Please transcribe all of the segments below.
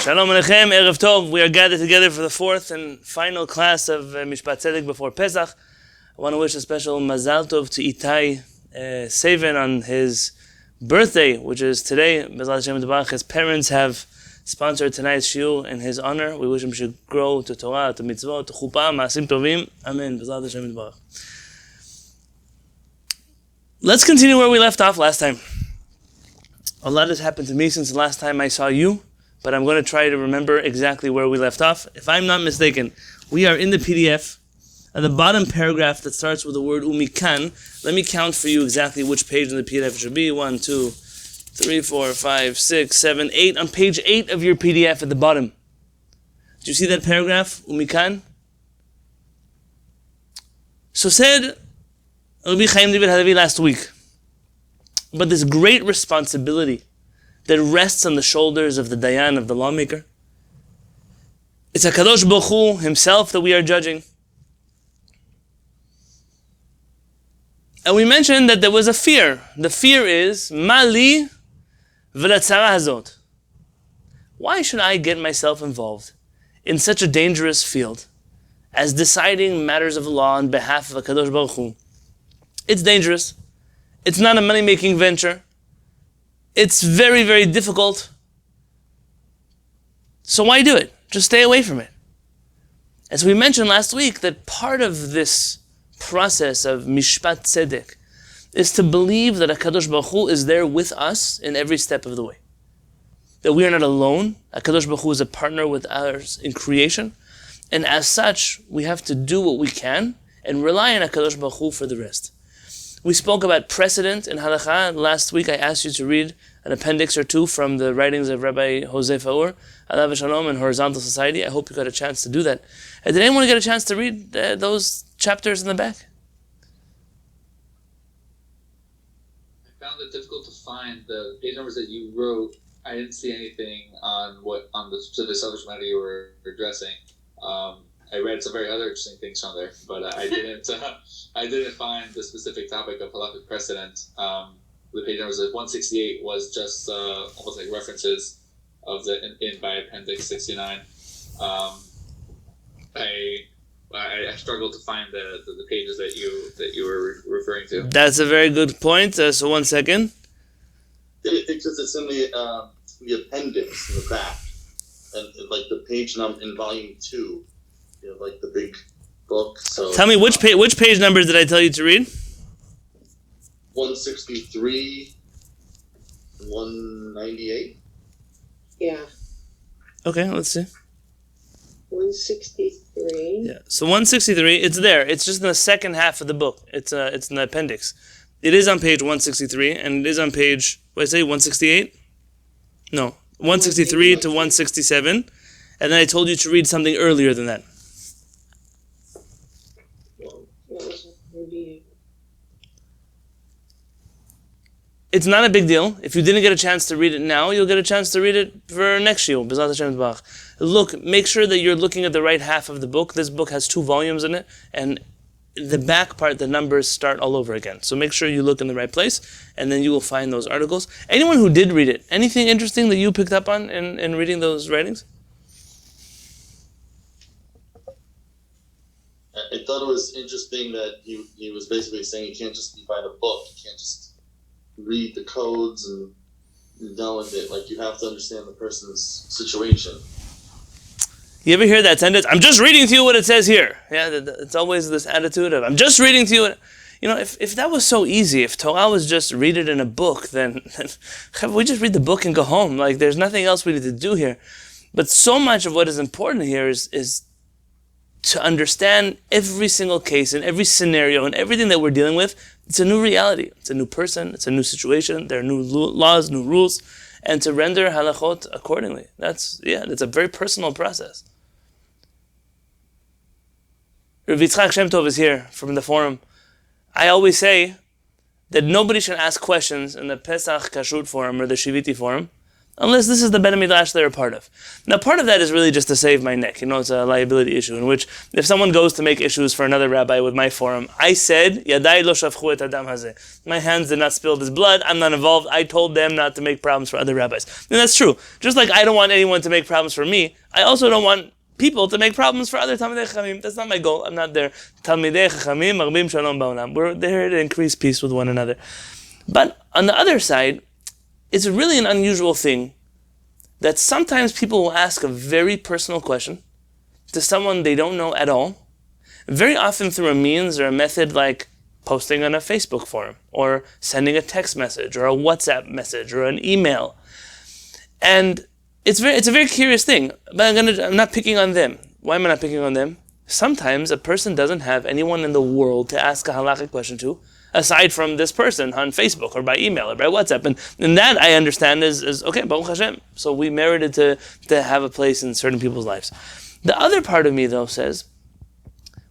Shalom Aleichem, Erev Tov. We are gathered together for the fourth and final class of Mishpat Tzedek before Pesach. I want to wish a special Mazal Tov to Itai Seven on his birthday, which is today. His parents have sponsored tonight's shiur in his honor. We wish him to grow to Torah, to mitzvot, to chuppah, maasim tovim. Amen. Let's continue where we left off last time. A lot has happened to me since the last time I saw you, but I'm going to try to remember exactly where we left off. If I'm not mistaken, we are in the PDF, at the bottom paragraph that starts with the word umikan. Let me count for you exactly which page in the PDF it should be. 1, 2, 3, 4, 5, 6, 7, 8. On page 8 of your PDF at the bottom. Do you see that paragraph? Umikan? So said Rabbi Haim David Halevy last week. But this great responsibility that rests on the shoulders of the Dayan, of the lawmaker. It's HaKadosh Baruch Hu himself that we are judging. And we mentioned that there was a fear. The fear is, Mali v'latzara hazot. Why should I get myself involved in such a dangerous field as deciding matters of law on behalf of HaKadosh Baruch Hu? It's dangerous. It's not a money-making venture. It's very, very difficult. So why do it? Just stay away from it. As we mentioned last week, that part of this process of Mishpat Tzedek is to believe that HaKadosh Baruch Hu is there with us in every step of the way. That we are not alone. HaKadosh Baruch Hu is a partner with ours in creation. And as such, we have to do what we can and rely on HaKadosh Baruch Hu for the rest. We spoke about precedent in halakha. Last week I asked you to read an appendix or two from the writings of Rabbi Jose Faur, Alav Shalom, and Horizontal Society. I hope you got a chance to do that. Did anyone get a chance to read those chapters in the back? I found it difficult to find the page numbers that you wrote. I didn't see anything on the specific subject matter you were addressing. I read some very other interesting things from there, but I didn't. I didn't find the specific topic of halakhic precedent. The page numbers of 168 was just almost like references of by appendix 69. I struggled to find the pages that you were referring to. That's a very good point. So 1 second. Because it's in the appendix in the back, and like the page number in volume 2. You know, like the big book. So tell me which page numbers did I tell you to read? 163, 198. Yeah. Okay, let's see. 163. Yeah. So 163, it's there. It's just in the second half of the book. It's in the appendix. It is on page 163, and it is on page, what did I say, 168? No, 163 to 167. And then I told you to read something earlier than that. It's not a big deal. If you didn't get a chance to read it now, you'll get a chance to read it for next year. Look, make sure that you're looking at the right half of the book. This book has 2 volumes in it, and the back part, the numbers start all over again. So make sure you look in the right place, and then you will find those articles. Anyone who did read it, anything interesting that you picked up on in reading those writings? I thought it was interesting that he was basically saying you can't just buy the book. You can't just read the codes and you're done with it. Like, you have to understand the person's situation. You ever hear that sentence? I'm just reading to you what it says here. Yeah, it's always this attitude of, I'm just reading to you. You know, if that was so easy, if Torah was just read it in a book, then we just read the book and go home. Like, there's nothing else we need to do here. But so much of what is important here is to understand every single case and every scenario and everything that we're dealing with. It's a new reality. It's a new person. It's a new situation. There are new laws, new rules, and to render halachot accordingly. That's a very personal process. Rav Yitzchak Shem Tov is here from the forum. I always say that nobody should ask questions in the Pesach Kashrut forum or the Shiviti forum unless this is the Bet HaMidrash they're a part of. Now, part of that is really just to save my neck. It's a liability issue in which if someone goes to make issues for another rabbi with my forum, I said, Yadai lo shafchu et adam hazeh. My hands did not spill this blood. I'm not involved. I told them not to make problems for other rabbis. And that's true. Just like I don't want anyone to make problems for me, I also don't want people to make problems for other Talmidei Chachamim. That's not my goal. I'm not there. Talmidei Chachamim marbim shalom ba'olam. We're there to increase peace with one another. But on the other side, it's really an unusual thing that sometimes people will ask a very personal question to someone they don't know at all, very often through a means or a method like posting on a Facebook forum, or sending a text message, or a WhatsApp message, or an email. And it's a very curious thing, but I'm not picking on them. Why am I not picking on them? Sometimes a person doesn't have anyone in the world to ask a halakhic question to, aside from this person on Facebook or by email or by WhatsApp. And that I understand is okay, Baruch Hashem. So we merited to have a place in certain people's lives. The other part of me, though, says,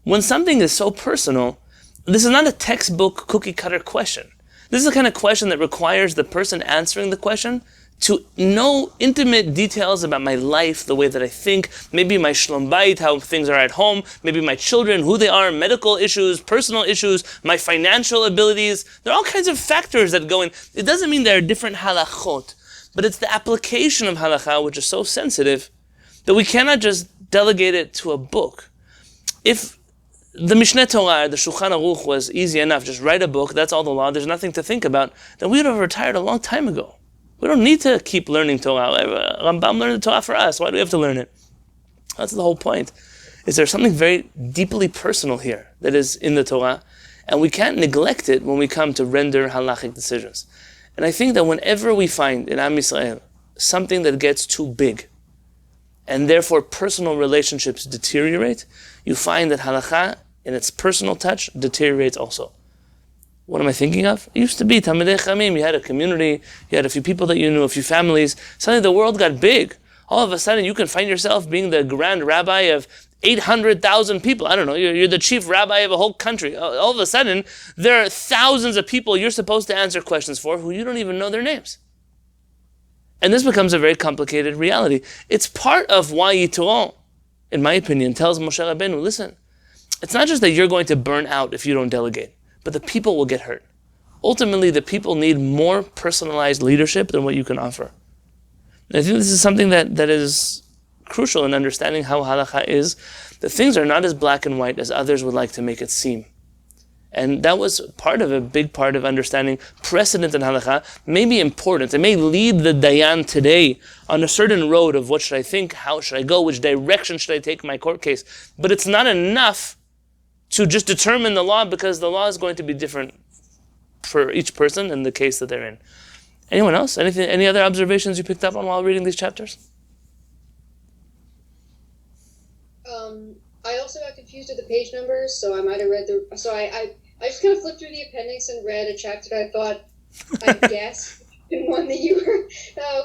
when something is so personal, this is not a textbook cookie-cutter question. This is the kind of question that requires the person answering the question to know intimate details about my life, the way that I think, maybe my shlom bayit, how things are at home, maybe my children, who they are, medical issues, personal issues, my financial abilities. There are all kinds of factors that go in. It doesn't mean there are different halachot, but it's the application of halacha which is so sensitive that we cannot just delegate it to a book. If the Mishneh Torah, the Shulchan Aruch was easy enough, just write a book, that's all the law, there's nothing to think about, then we would have retired a long time ago. We don't need to keep learning Torah. Rambam learned the Torah for us. Why do we have to learn it? That's the whole point. Is there something very deeply personal here that is in the Torah, and we can't neglect it when we come to render halachic decisions. And I think that whenever we find in Am Yisrael something that gets too big, and therefore personal relationships deteriorate, you find that halakha, in its personal touch, deteriorates also. What am I thinking of? It used to be Talmidei Chachamim. You had a community, you had a few people that you knew, a few families. Suddenly the world got big. All of a sudden you can find yourself being the grand rabbi of 800,000 people. I don't know, you're the chief rabbi of a whole country. All of a sudden, there are thousands of people you're supposed to answer questions for who you don't even know their names. And this becomes a very complicated reality. It's part of why Yitro, in my opinion, tells Moshe Rabbeinu, listen, it's not just that you're going to burn out if you don't delegate, but the people will get hurt. Ultimately, the people need more personalized leadership than what you can offer. And I think this is something that is crucial in understanding how halakha is, that things are not as black and white as others would like to make it seem. And that was a big part of understanding precedent in halakha may be important. It may lead the dayan today on a certain road of what should I think, how should I go, which direction should I take my court case. But it's not enough to just determine the law, because the law is going to be different for each person in the case that they're in. Anyone else? Any other observations you picked up on while reading these chapters? I also got confused with the page numbers, so I might have read I just kind of flipped through the appendix and read a chapter that I thought, I guess, in one that you were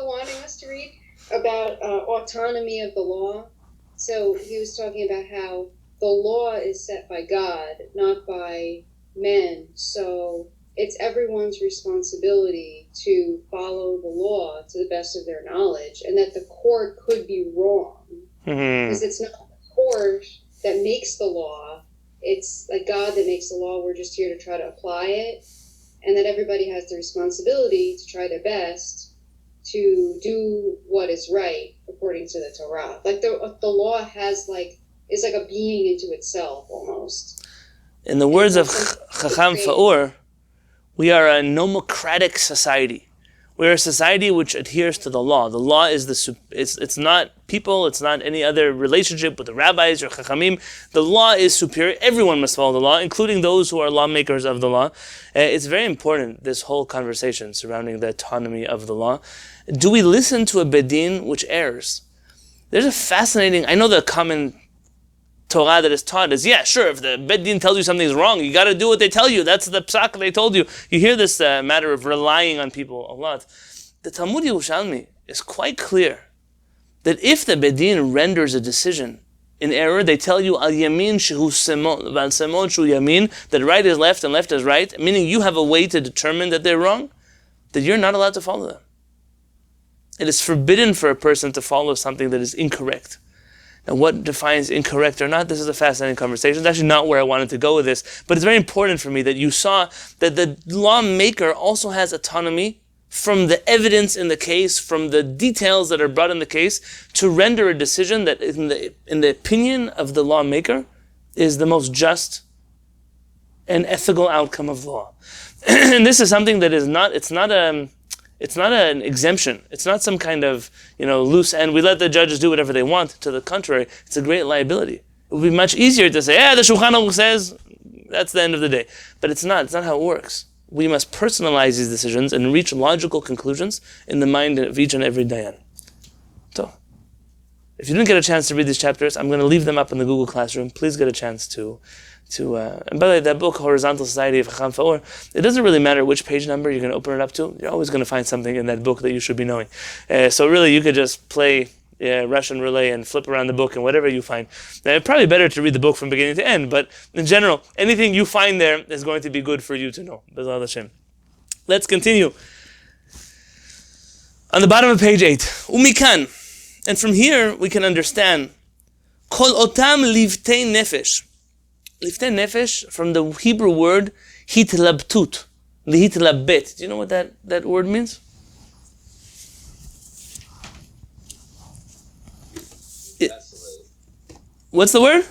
wanting us to read, about autonomy of the law. So he was talking about how the law is set by God, not by men. So it's everyone's responsibility to follow the law to the best of their knowledge, and that the court could be wrong. Because it's not the court that makes the law, it's like God that makes the law. We're just here to try to apply it, and that everybody has the responsibility to try their best to do what is right according to the Torah. Like the law is like a being into itself almost. In the words of Chacham Fa'ur, we are a nomocratic society. We're a society which adheres to the law. The law is it's not people, it's not any other relationship with the rabbis or chachamim. The law is superior. Everyone must follow the law, including those who are lawmakers of the law. It's very important, this whole conversation surrounding the autonomy of the law. Do we listen to a bedin which errs? There's a fascinating, I know the common Torah that is taught is, yeah, sure, if the Beddin tells you something is wrong, you got to do what they tell you. That's the psak they told you. You hear this matter of relying on people a lot. The Talmud Yerushalmi is quite clear that if the Beddin renders a decision in error, they tell you, al yamin shehu semon, val semon shehu yamin, that right is left and left is right, meaning you have a way to determine that they're wrong, that you're not allowed to follow them. It is forbidden for a person to follow something that is incorrect. Now, what defines incorrect or not? This is a fascinating conversation. It's actually not where I wanted to go with this, but it's very important for me that you saw that the lawmaker also has autonomy from the evidence in the case, from the details that are brought in the case, to render a decision that, in the opinion of the lawmaker, is the most just and ethical outcome of law. And this is something that is not, it's not an exemption. It's not some kind of, loose end. We let the judges do whatever they want. To the contrary, it's a great liability. It would be much easier to say, the Shulchan Aruch says, that's the end of the day. But it's not how it works. We must personalize these decisions and reach logical conclusions in the mind of each and every dayan. So, if you didn't get a chance to read these chapters, I'm going to leave them up in the Google Classroom. Please get a chance to and by the way, that book, Horizontal Society of Chacham Fa'or, it doesn't really matter which page number you're going to open it up to. You're always going to find something in that book that you should be knowing. So really, you could just play Russian roulette and flip around the book and whatever you find. Now, it's probably better to read the book from beginning to end, but in general, anything you find there is going to be good for you to know. B'ezrat Hashem. Let's continue. On the bottom of page 8, Umikan. And from here, we can understand Kol otam livtei nefesh. Livtei nefesh, from the Hebrew word hitlabtut, lihitlabet. Do you know what that word means? Vacillate. What's the word?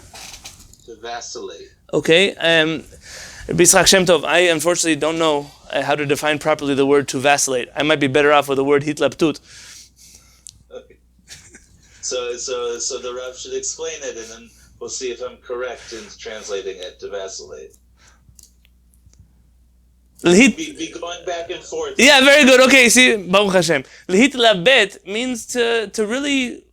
To vacillate. Okay. B'Yitzchak Shem Tov, I unfortunately don't know how to define properly the word to vacillate. I might be better off with the word hitlabtut. Okay. So the Rav should explain it, and then we'll see if I'm correct in translating it to vacillate. Be going back and forth. Yeah, very good. Okay, see, Baruch Hashem. Lihitlabet means to really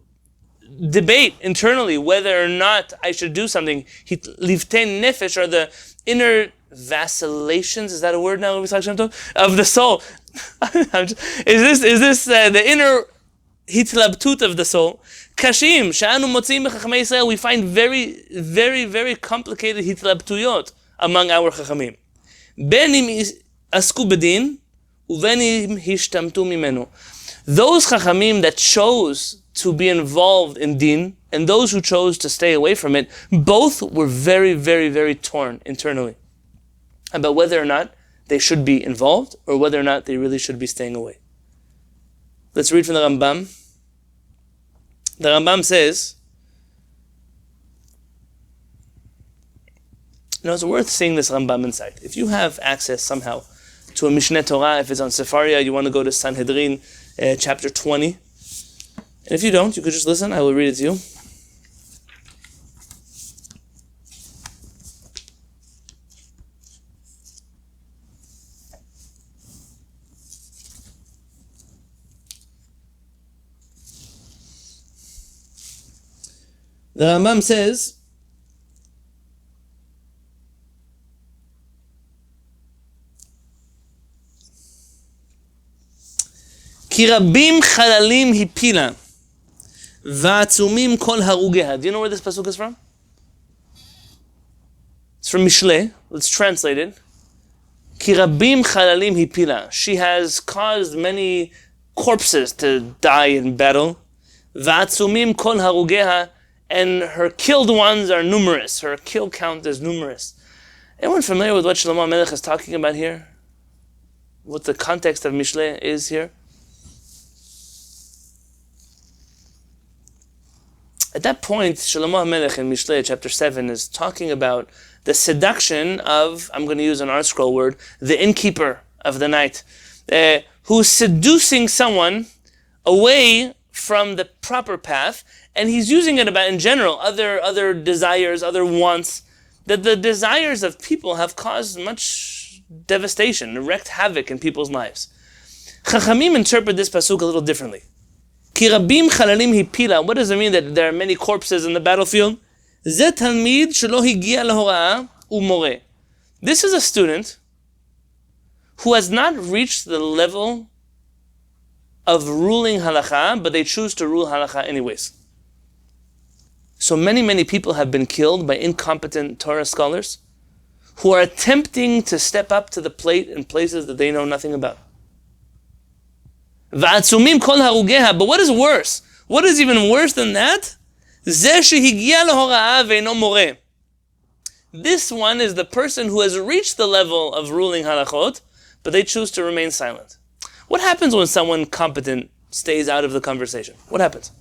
debate internally whether or not I should do something. Livtei nefesh are the inner vacillations. Is that a word now? Of the soul. Is this the inner hitlabtut of the soul? Kashim, sha'anu motziim b'chachamei Yisrael, we find very, very, very complicated hitlabtuyot among our chachamim. Ben im asku bedin, uven im hishtamtu mimenu. Those chachamim that chose to be involved in din, and those who chose to stay away from it, both were very, very, very torn internally about whether or not they should be involved or whether or not they really should be staying away. Let's read from the Rambam. The Rambam says, it's worth seeing this Rambam inside. If you have access somehow to a Mishneh Torah, if it's on Sefaria, you want to go to Sanhedrin, chapter 20. And if you don't, you could just listen. I will read it to you. The Rambam says, Ki rabim chalalim hipila, va'atzumim kol harugeha. Do you know where this pasuk is from? It's from Mishlei. Let's translate it. Ki rabim chalalim hipila. She has caused many corpses to die in battle. Va'atzumim kol harugeha. And her killed ones are numerous. Her kill count is numerous. Anyone familiar with what Shlomo HaMelech is talking about here? What the context of Mishlei is here? At that point, Shlomo HaMelech in Mishlei chapter 7 is talking about the seduction of, I'm going to use an art scroll word, the innkeeper of the night, who's seducing someone away from the proper path, and he's using it about in general, other desires, other wants, that the desires of people have caused much devastation, wreaked havoc in people's lives. Chachamim interpret this pasuk a little differently. Ki rabim chalalim hipila. What does it mean that there are many corpses in the battlefield? Ze talmid shelo higia lahora'ah umoreh. This is a student who has not reached the level of ruling halakha, but they choose to rule halakha anyways. So many people have been killed by incompetent Torah scholars who are attempting to step up to the plate in places that they know nothing about. V'atzumim kol harugeha. But what is worse? What is even worse than that? Zeh shehigia lehora'ah ve'eno moreh. This one is the person who has reached the level of ruling halachot, but they choose to remain silent. What happens when someone competent stays out of the conversation? What happens?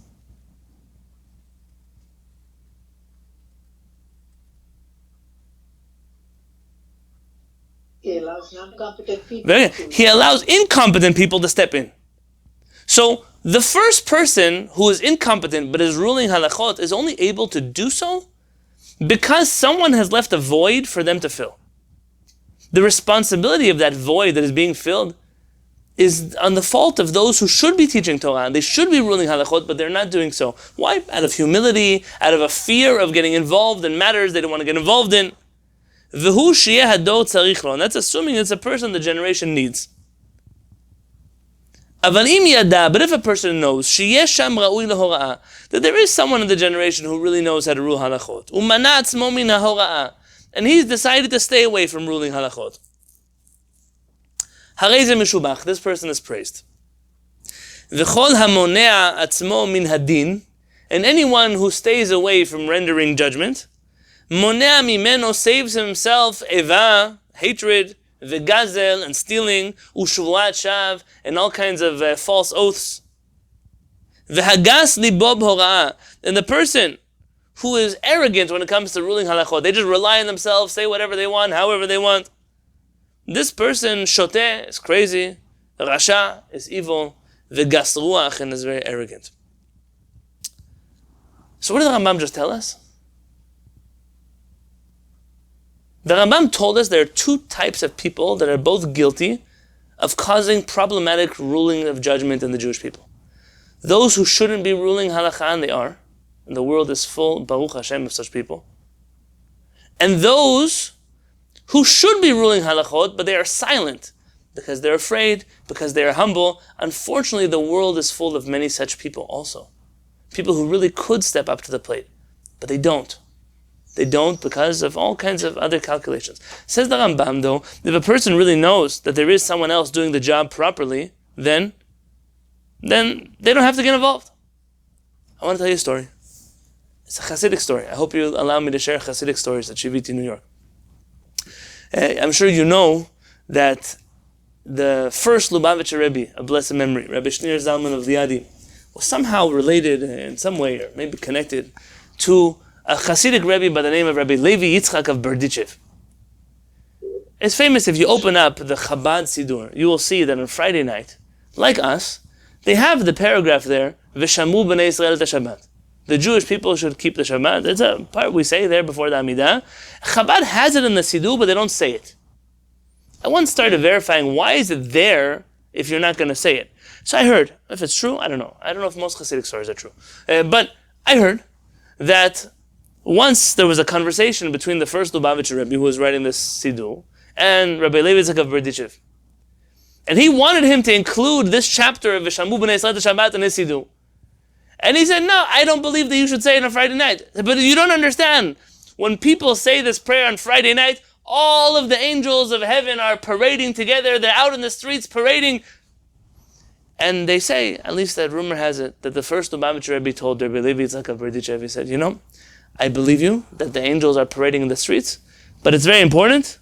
He allows non-competent people. He allows incompetent people to step in. So the first person who is incompetent but is ruling halachot is only able to do so because someone has left a void for them to fill. The responsibility of that void that is being filled is on the fault of those who should be teaching Torah. They should be ruling halachot, but they're not doing so. Why? Out of humility, out of a fear of getting involved in matters they don't want to get involved in. V'hu sheyeh hador tzarich lo. And that's assuming it's a person the generation needs. Aval im yada, but if a person knows sheyeh sham ra'ui lehora'ah, that there is someone in the generation who really knows how to rule halachot, u'mana atzmo min hahora'ah, and he's decided to stay away from ruling halachot. Harei ze meshubach, this person is praised. V'chol hamonea atzmo min hadin, and anyone who stays away from rendering judgment, monea mimeno, saves himself eva, hatred, v'gazel, and stealing, u'shvuat shav, and all kinds of false oaths. V'hagas libo b'hora'ah, and the person who is arrogant when it comes to ruling halachot, they just rely on themselves, say whatever they want, however they want. This person, shoteh, is crazy, rasha is evil, v'gas ruach, and is very arrogant. So what did the Rambam just tell us? The Rambam told us there are two types of people that are both guilty of causing problematic ruling of judgment in the Jewish people. Those who shouldn't be ruling halakha, and they are, and the world is full, Baruch Hashem, of such people. And those who should be ruling halachot, but they are silent because they're afraid, because they are humble. Unfortunately, the world is full of many such people also. People who really could step up to the plate, but they don't. They don't because of all kinds of other calculations. Says the Rambam, though, if a person really knows that there is someone else doing the job properly, then they don't have to get involved. I want to tell you a story. It's a Hasidic story. I hope you allow me to share Hasidic stories at Shiviti, New York. I'm sure you know that the first Lubavitcher Rebbe of blessed memory, Rabbi Shneur Zalman of Liadi, was somehow related in some way, or maybe connected, to a Hasidic Rebbe by the name of Rabbi Levi Yitzchak of Berdichev. It's famous. If you open up the Chabad Sidur, you will see that on Friday night, like us, they have the paragraph there, V'shamu b'nei Yisrael et Shabbat. The Jewish people should keep the Shabbat. It's a part we say there before the Amidah. Chabad has it in the Sidur, but they don't say it. I once started verifying, why is it there if you're not going to say it? So I heard, if it's true, I don't know. I don't know if most Hasidic stories are true. But I heard that once there was a conversation between the first Lubavitcher Rebbe who was writing this Sidur and Rabbi Levi Yitzchak of Berdichev. And he wanted him to include this chapter of V'shamu b'nei Yisrael et Shabbat in his Sidur. And he said, no, I don't believe that you should say it on Friday night. But you don't understand. When people say this prayer on Friday night, all of the angels of heaven are parading together. They're out in the streets parading. And they say, at least that rumor has it, that the first Lubavitcher Rebbe told Rabbi Levi Yitzchak of Berdichev, he said, I believe you that the angels are parading in the streets, but it's very important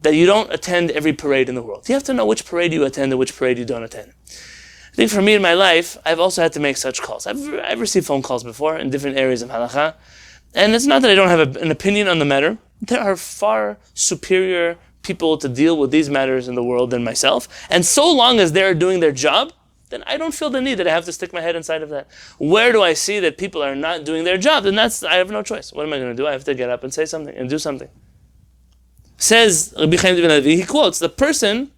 that you don't attend every parade in the world. You have to know which parade you attend and which parade you don't attend. I think for me in my life, I've also had to make such calls. I've received phone calls before in different areas of halakha, and it's not that I don't have an opinion on the matter. There are far superior people to deal with these matters in the world than myself, and so long as they're doing their job, then I don't feel the need that I have to stick my head inside of that. Where do I see that people are not doing their job? Then I have no choice. What am I going to do? I have to get up and say something and do something. Says Rabbi Haim David Halevy, he quotes, the person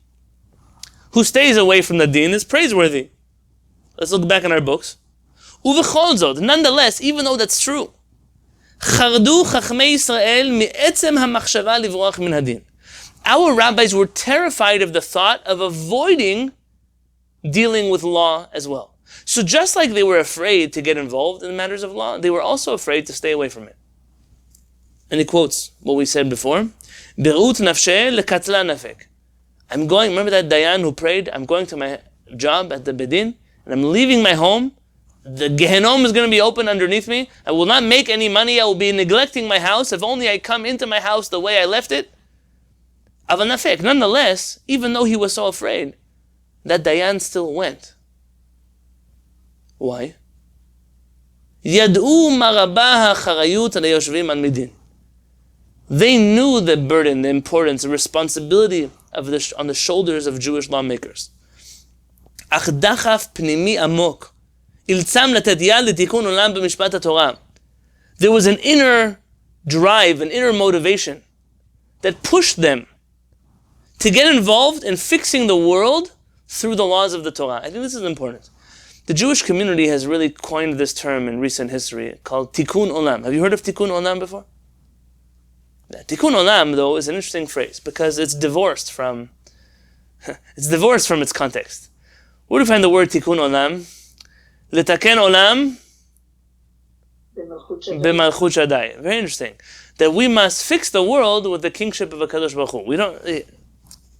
who stays away from the deen is praiseworthy. Let's look back in our books. Uvechol zot, nonetheless, even though that's true, chardu chachmei Yisrael mi'etzem hamachshava livroach min hadin. Our rabbis were terrified of the thought of avoiding dealing with law as well. So just like they were afraid to get involved in matters of law, they were also afraid to stay away from it. And he quotes what we said before, Berut nafsheh lekatla nafek. Remember that Dayan who prayed, I'm going to my job at the Bedin, and I'm leaving my home, the Gehenom is going to be open underneath me. I will not make any money. I will be neglecting my house. If only I come into my house the way I left it. Aval nafek. Nonetheless, even though he was so afraid, that Dayan still went. Why? Yad'u marabah ha'charayut al-yoshvim al midin. They knew the burden, the importance, the responsibility on the shoulders of Jewish lawmakers. Ach dachaf pnimi amok. There was an inner drive, an inner motivation that pushed them to get involved in fixing the world through the laws of the Torah. I think this is important. The Jewish community has really coined this term in recent history called Tikkun Olam. Have you heard of Tikkun Olam before? Tikkun Olam, though, is an interesting phrase because it's divorced from its context. Where do you find the word Tikkun Olam? Letaken olam b'malchut Shaddai. Very interesting. That we must fix the world with the kingship of HaKadosh Baruch Hu.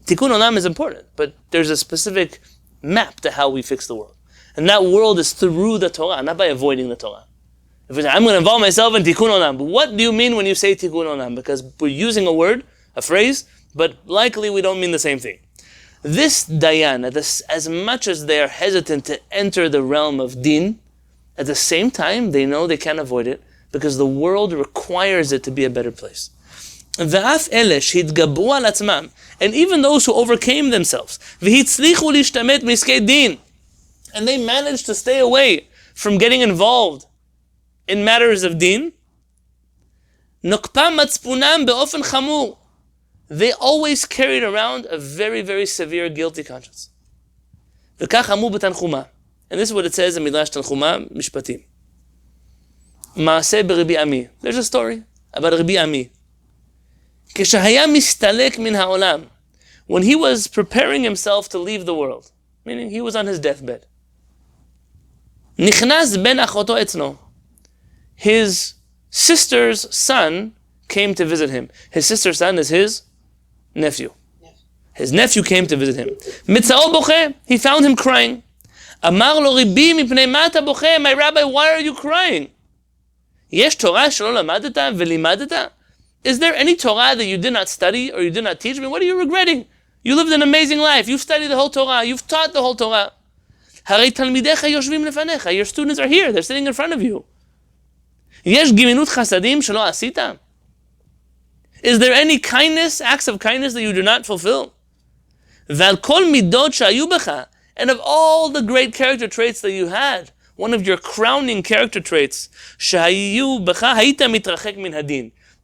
Tikkun olam is important, but there's a specific map to how we fix the world. And that world is through the Torah, not by avoiding the Torah. If we say, I'm going to involve myself in Tikkun olam, but what do you mean when you say Tikkun olam? Because we're using a word, a phrase, but likely we don't mean the same thing. This Dayan, as much as they are hesitant to enter the realm of Din, at the same time, they know they can't avoid it because the world requires it to be a better place. And even those who overcame themselves, and they managed to stay away from getting involved in matters of Din, they always carried around a very, very severe guilty conscience. And this is what it says in Midrash Tanchuma, Mishpatim. Maaseh b'Rabbi Ami. There's a story about Rabbi Ami. When he was preparing himself to leave the world, meaning he was on his deathbed, his sister's son came to visit him. His sister's son is his nephew. His nephew came to visit him. He found him crying. My rabbi, why are you crying? Is there any Torah that you did not study or you did not teach me? What are you regretting? You lived an amazing life. You've studied the whole Torah. You've taught the whole Torah. Your students are here. They're sitting in front of you. Is there any kindness, acts of kindness that you do not fulfill? And of all the great character traits that you had, one of your crowning character traits,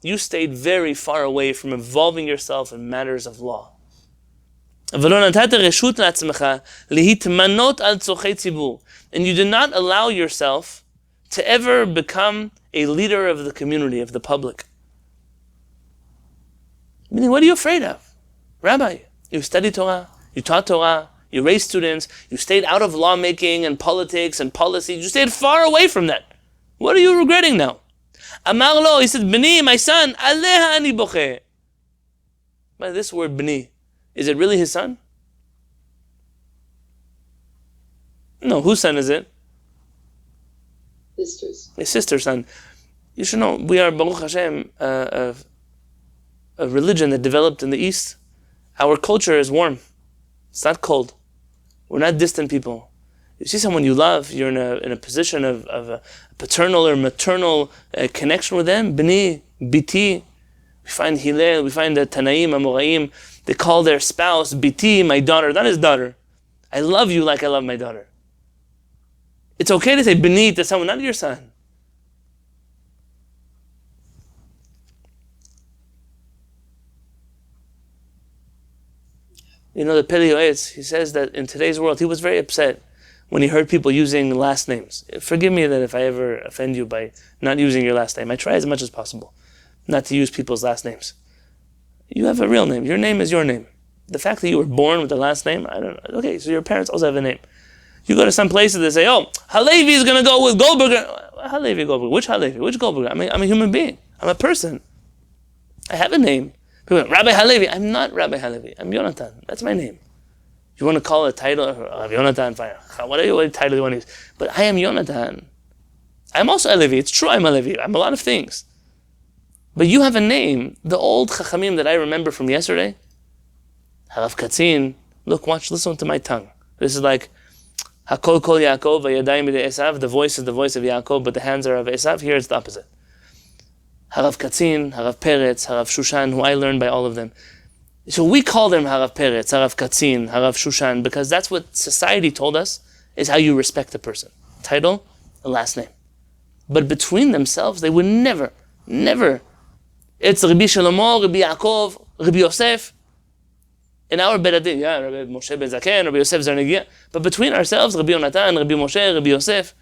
you stayed very far away from involving yourself in matters of law. And you did not allow yourself to ever become a leader of the community, of the public. Meaning, what are you afraid of? Rabbi, you studied Torah, you taught Torah, you raised students, you stayed out of lawmaking and politics and policy, you stayed far away from that. What are you regretting now? Amar lo, he said, B'ni, my son, aleha ani boche. By this word, B'ni, is it really his son? No, whose son is it? His sister's son. You should know, we are, Baruch Hashem, a religion that developed in the East. Our culture is warm. It's not cold. We're not distant people. You see someone you love, you're in a position of a paternal or maternal connection with them. B'ni, biti. We find Hillel, we find the Tanaim, Amoraim. They call their spouse biti, my daughter, not his daughter. I love you like I love my daughter. It's okay to say b'ni to someone, not your son. You know, the Pele Yoetz, he says that in today's world, he was very upset when he heard people using last names. Forgive me that if I ever offend you by not using your last name. I try as much as possible not to use people's last names. You have a real name. Your name is your name. The fact that you were born with the last name, I don't know. Okay, so your parents also have a name. You go to some places, they say, oh, Halevy is going to go with Goldberger. Halevy, Goldberger. Which Halevy? Which Goldberger? I'm a human being. I'm a person. I have a name. People go, Rabbi Halevy. I'm not Rabbi Halevy. I'm Yonatan. That's my name. You want to call a title, Yonatan, fine. Whatever title you want to use. But I am Yonatan. I'm also a Levi. It's true I'm a Levi. I'm a lot of things. But you have a name. The old Chachamim that I remember from yesterday, Harav Katzin, look, watch, listen to my tongue. This is like, Hakol Kol Yaakov, Vayadayim B'dei Esav, the voice is the voice of Yaakov, but the hands are of Esav. Here it's the opposite. Harav Katzin, Harav Peretz, Harav Shushan, who I learned by all of them. So we call them Harav Peretz, Harav Katzin, Harav Shushan, because that's what society told us is how you respect a person. Title, a last name. But between themselves, they would never, it's Rabbi Shlomo, Rabbi Yaakov, Rabbi Yosef. In our Beradin, yeah, Rabbi Moshe ben Zaken, Rabbi Yosef Zarnegia. But between ourselves, Rabbi Yonatan, Rabbi Moshe, Rabbi Yosef,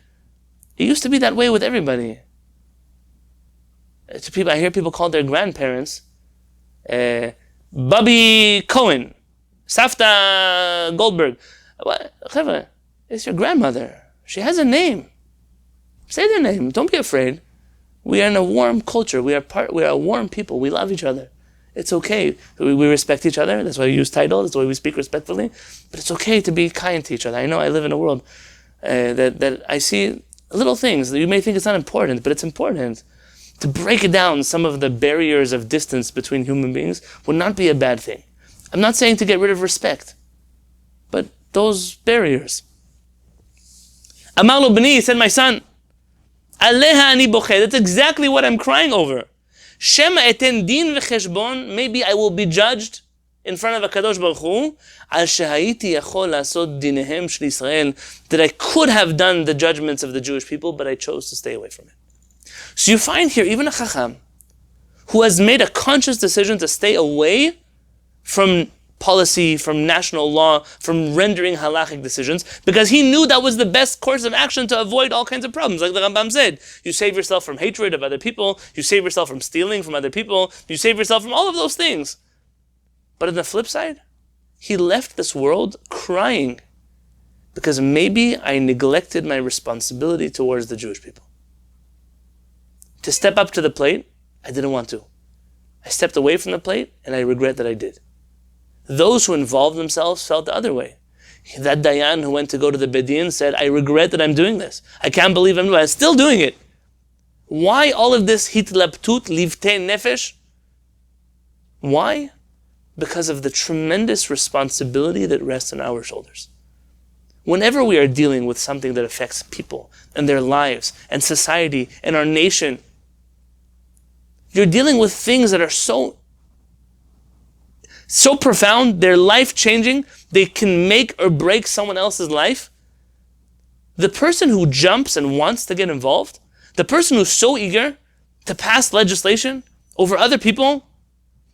it used to be that way with everybody. To people, I hear people call their grandparents Bobby Cohen, Safta Goldberg. What? It's your grandmother. She has a name. Say their name. Don't be afraid. We are in a warm culture. We are a warm people. We love each other. It's okay. We respect each other. That's why we use title. That's why we speak respectfully. But it's okay to be kind to each other. I know I live in a world that I see little things that you may think it's not important, but it's important. To break down some of the barriers of distance between human beings would not be a bad thing. I'm not saying to get rid of respect, but those barriers. Amar lo b'ni, said my son, Aleha ani boche. That's exactly what I'm crying over. Shema eten din v'cheshbon. Maybe I will be judged in front of HaKadosh Baruch Hu. Al shehayiti yachol la'asod dinehem shel Yisrael. That I could have done the judgments of the Jewish people, but I chose to stay away from it. So you find here even a Chacham who has made a conscious decision to stay away from policy, from national law, from rendering halachic decisions, because he knew that was the best course of action to avoid all kinds of problems. Like the Rambam said, you save yourself from hatred of other people, you save yourself from stealing from other people, you save yourself from all of those things. But on the flip side, he left this world crying because maybe I neglected my responsibility towards the Jewish people. To step up to the plate, I didn't want to. I stepped away from the plate and I regret that I did. Those who involved themselves felt the other way. That Dayan who went to go to the Bedin said, I regret that I'm doing this. I can't believe I'm still doing it. Why all of this hitlaptut livte nefesh? Why? Because of the tremendous responsibility that rests on our shoulders. Whenever we are dealing with something that affects people and their lives and society and our nation, you're dealing with things that are so profound, they're life-changing, they can make or break someone else's life. The person who jumps and wants to get involved, the person who's so eager to pass legislation over other people,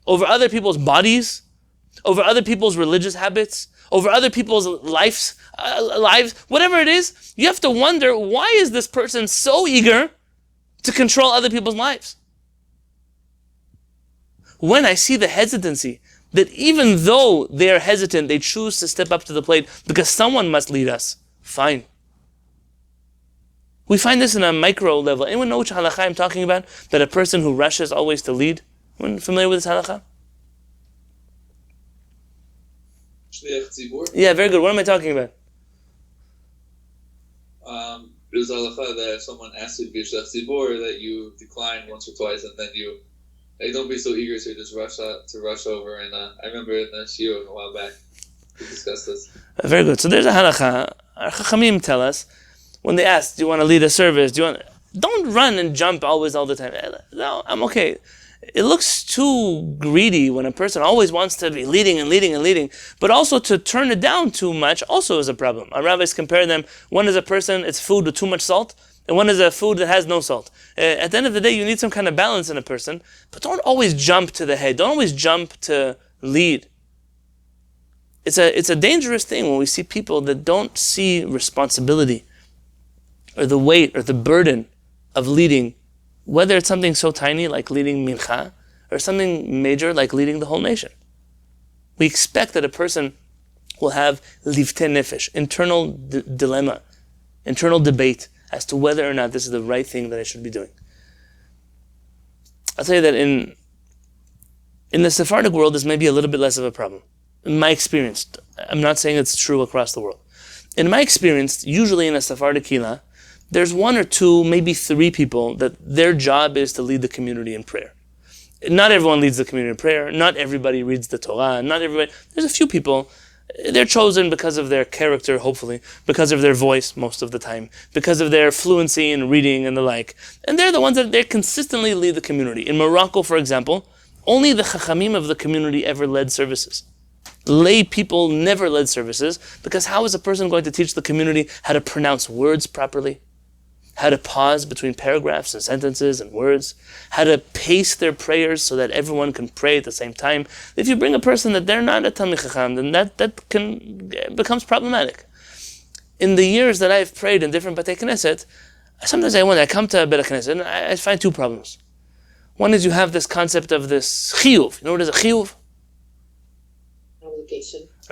over other people's bodies, over other people's religious habits, over other people's lives, whatever it is, you have to wonder, why is this person so eager to control other people's lives? When I see the hesitancy, that even though they are hesitant, they choose to step up to the plate because someone must lead us. Fine. We find this in a micro level. Anyone know which halakha I'm talking about? That a person who rushes always to lead? Anyone familiar with this halakha? Yeah, very good. What am I talking about? There's halakha that if someone asks you to be shliach tzibur, that you decline once or twice, and then you don't be so eager to just rush over. And I remember in the shiur a while back we discussed this. Very good. So there's a halakha. Our chachamim tell us when they ask, "Do you want to lead a service? Don't run and jump always all the time." No, I'm okay. It looks too greedy when a person always wants to be leading and leading and leading, but also to turn it down too much also is a problem. Our rabbis compare them. One is a person, it's food with too much salt, and one is a food that has no salt. At the end of the day, you need some kind of balance in a person, but don't always jump to the head. Don't always jump to lead. It's a dangerous thing when we see people that don't see responsibility or the weight or the burden of leading, whether it's something so tiny like leading mincha or something major like leading the whole nation. We expect that a person will have livte nefesh, internal dilemma, internal debate as to whether or not this is the right thing that I should be doing. I'll tell you that in the Sephardic world, this may be a little bit less of a problem. in my experience, I'm not saying it's true across the world. In my experience, usually in a Sephardic Kehillat, there's one or two, maybe three people that their job is to lead the community in prayer. Not everyone leads the community in prayer. Not everybody reads the Torah. Not everybody. There's a few people. They're chosen because of their character, hopefully, because of their voice most of the time, because of their fluency in reading and the like. And they're the ones that they consistently lead the community. In Morocco, for example, only the Chachamim of the community ever led services. Lay people never led services, because how is a person going to teach the community how to pronounce words properly? How to pause between paragraphs and sentences and words, how to pace their prayers so that everyone can pray at the same time. If you bring a person that they're not a Talmid Chacham, then that becomes problematic. In the years that I've prayed in different Batei Knesset, sometimes I come to Beit Knesset and I find two problems. One is you have this concept of this chiyuv. You know what is a chiyuv?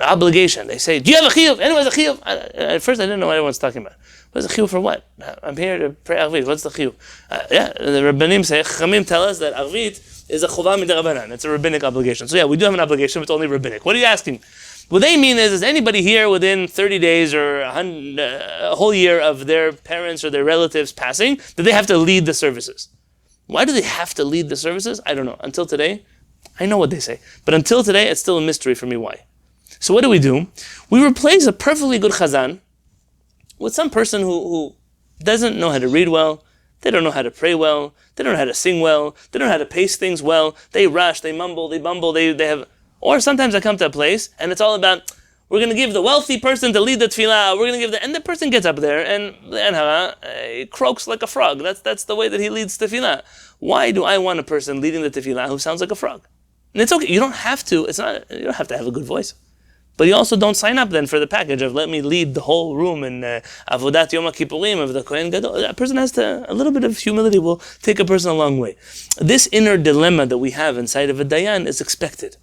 Obligation. They say, do you have a chiyuv? Anyone has a chiyuv? At first I didn't know what everyone's talking about. What's the chiyuv for what? I'm here to pray Arvit. What's the chiyuv? The Rabbanim say, Chachamim tell us that Arvit is a chuvah mid'Rabbanan. It's a rabbinic obligation. So we do have an obligation, but it's only rabbinic. What are you asking? What they mean is anybody here within 30 days or a whole year of their parents or their relatives passing, that they have to lead the services? Why do they have to lead the services? I don't know. Until today, I know what they say. But until today, it's still a mystery for me why. So what do? We replace a perfectly good chazan with some person who doesn't know how to read well, they don't know how to pray well, they don't know how to sing well, they don't know how to pace things well, they rush, they mumble, they bumble, they have... Or sometimes I come to a place and it's all about, we're going to give the wealthy person to lead the tefillah, we're going to give the... And the person gets up there and he croaks like a frog. That's the way that he leads tefillah. Why do I want a person leading the tefillah who sounds like a frog? And it's okay, you don't have to have a good voice. But you also don't sign up then for the package of let me lead the whole room in Avodat Yom HaKippurim of the Kohen Gadol. That person has to, a little bit of humility will take a person a long way. This inner dilemma that we have inside of a Dayan is expected.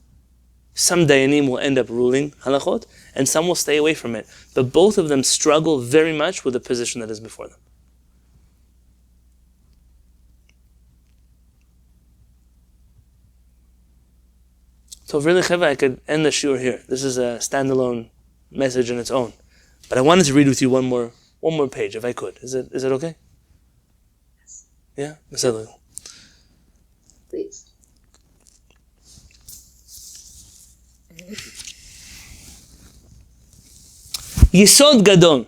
Some Dayanim will end up ruling halachot, and some will stay away from it. But both of them struggle very much with the position that is before them. So really, Cheva, I could end the shiur here. This is a standalone message in its own. But I wanted to read with you one more page, if I could. Is it okay? Yes. Yeah? Please. יסוד גדול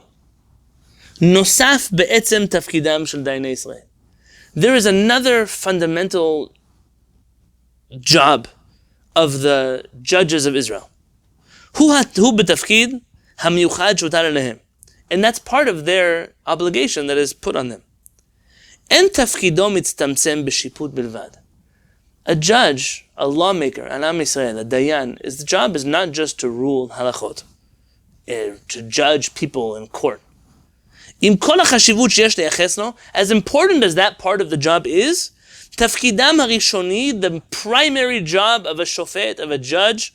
נוסף בעצם תפקידם של דייני ישראל. There is another fundamental job of the judges of Israel. הוא בתפקיד המיוחד שהוטל עליהם. And that's part of their obligation that is put on them. אין תפקידו מצטמצם בשיפוט בלבד. A judge, a lawmaker, an Am Yisrael, a dayan, the job is not just to rule halachot, to judge people in court. עם כל החשיבות שיש לייחס לו, as important as that part of the job is, תפקידם הראשוני, the primary job of a shofet, of a judge,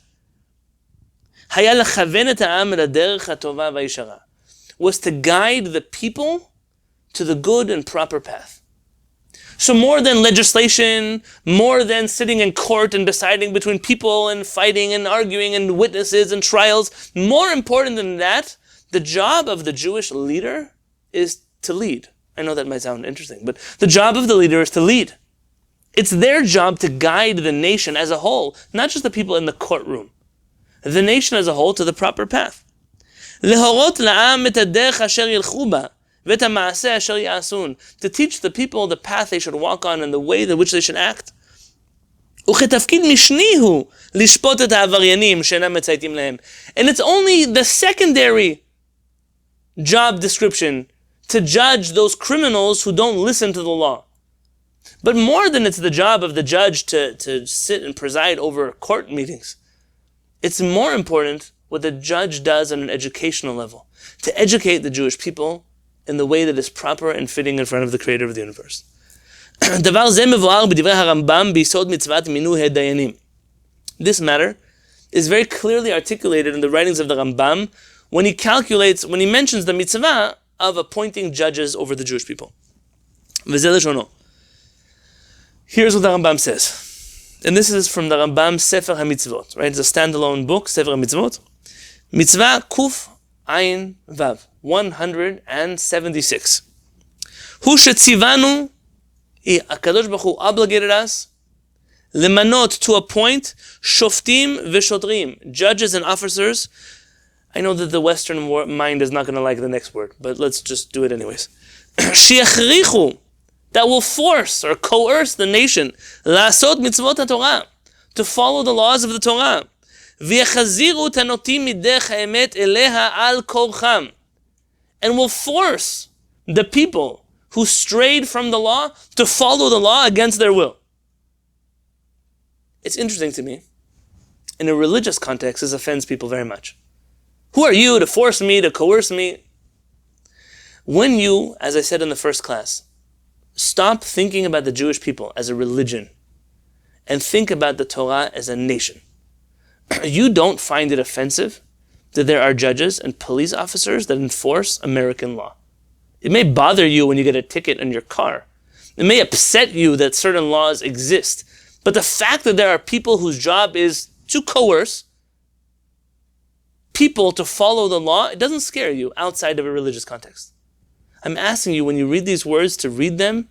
היה לכוון את העם אל הדרך הטובה והישרה, was to guide the people to the good and proper path. So more than legislation, more than sitting in court and deciding between people and fighting and arguing and witnesses and trials, more important than that, the job of the Jewish leader is to lead. I know that might sound interesting, but the job of the leader is to lead. It's their job to guide the nation as a whole, not just the people in the courtroom. The nation as a whole to the proper path. להורות לעם את הדרך אשר ילכו בה. To teach the people the path they should walk on and the way in which they should act. And it's only the secondary job description to judge those criminals who don't listen to the law. But more than it's the job of the judge to sit and preside over court meetings, it's more important what the judge does on an educational level, to educate the Jewish people in the way that is proper and fitting in front of the Creator of the universe. This matter is very clearly articulated in the writings of the Rambam when he mentions the mitzvah of appointing judges over the Jewish people. Here's what the Rambam says. And this is from the Rambam Sefer HaMitzvot, right? It's a standalone book, Sefer HaMitzvot. Mitzvah Kuf Ayin Vav, 176. Hu shetzivanu, HaKadosh Baruch Hu obligated us, lemanot, to appoint, shoftim v'shotrim, judges and officers. I know that the Western mind is not going to like the next word, but let's just do it anyways. Shiachrichu, that will force or coerce the nation, la'asot mitzvot HaTorah, to follow the laws of the Torah. V'yachaziru tanotim midech ha'emet eleha al korcham, and will force the people who strayed from the law to follow the law against their will. It's interesting to me, in a religious context, this offends people very much. Who are you to force me, to coerce me? When you, as I said in the first class, stop thinking about the Jewish people as a religion and think about the Torah as a nation, you don't find it offensive that there are judges and police officers that enforce American law. It may bother you when you get a ticket in your car. It may upset you that certain laws exist. But the fact that there are people whose job is to coerce people to follow the law, it doesn't scare you outside of a religious context. I'm asking you, when you read these words, to read them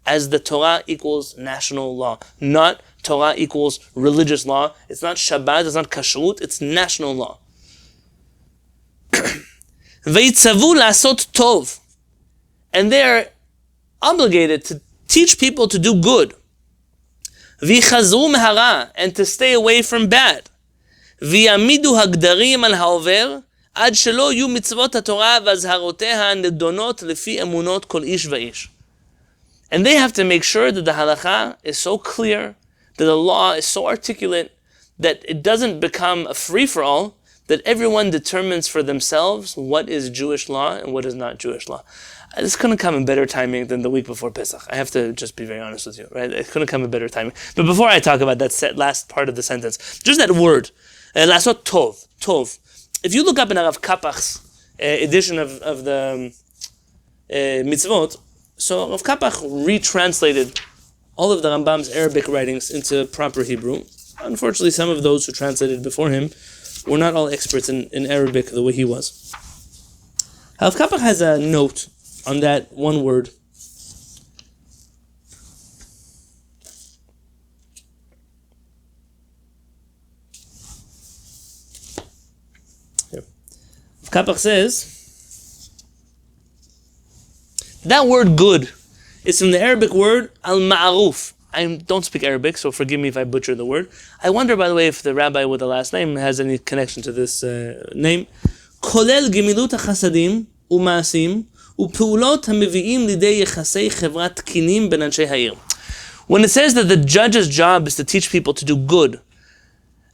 as the Torah equals national law, not Torah equals religious law. It's not Shabbat, it's not Kashrut, it's national law. Veitzavu lasot tov. And they are obligated to teach people to do good. V'chazru mehara, and to stay away from bad. V'yamidu hagdarim al haover, ad shelo yu mitzvot haTorah v'azharoteha nedonos lefi emunot kol ish v'ish. And they have to make sure that the halakha is so clear, that the law is so articulate, that it doesn't become a free-for-all, that everyone determines for themselves what is Jewish law and what is not Jewish law. This couldn't come in better timing than the week before Pesach. I have to just be very honest with you, right? It couldn't come in better timing. But before I talk about that last part of the sentence, just that word, lasot tov, tov. If you look up in Rav Kapach's edition of the mitzvot, so Rav Kapach retranslated all of the Rambam's Arabic writings into proper Hebrew. Unfortunately, some of those who translated before him were not all experts in Arabic the way he was. Rav Kapach has a note on that one word. Here. Rav Kapach says, that word good is from the Arabic word al-ma'aruf. I don't speak Arabic, so forgive me if I butcher the word. I wonder, by the way, if the rabbi with the last name has any connection to this name. Kolel gemilut ha-chasadim u'ma'asim u'peulot ha-mevi'im lidei yechasei chevrat tkinim ben anshe ha'ir. When it says that the judge's job is to teach people to do good,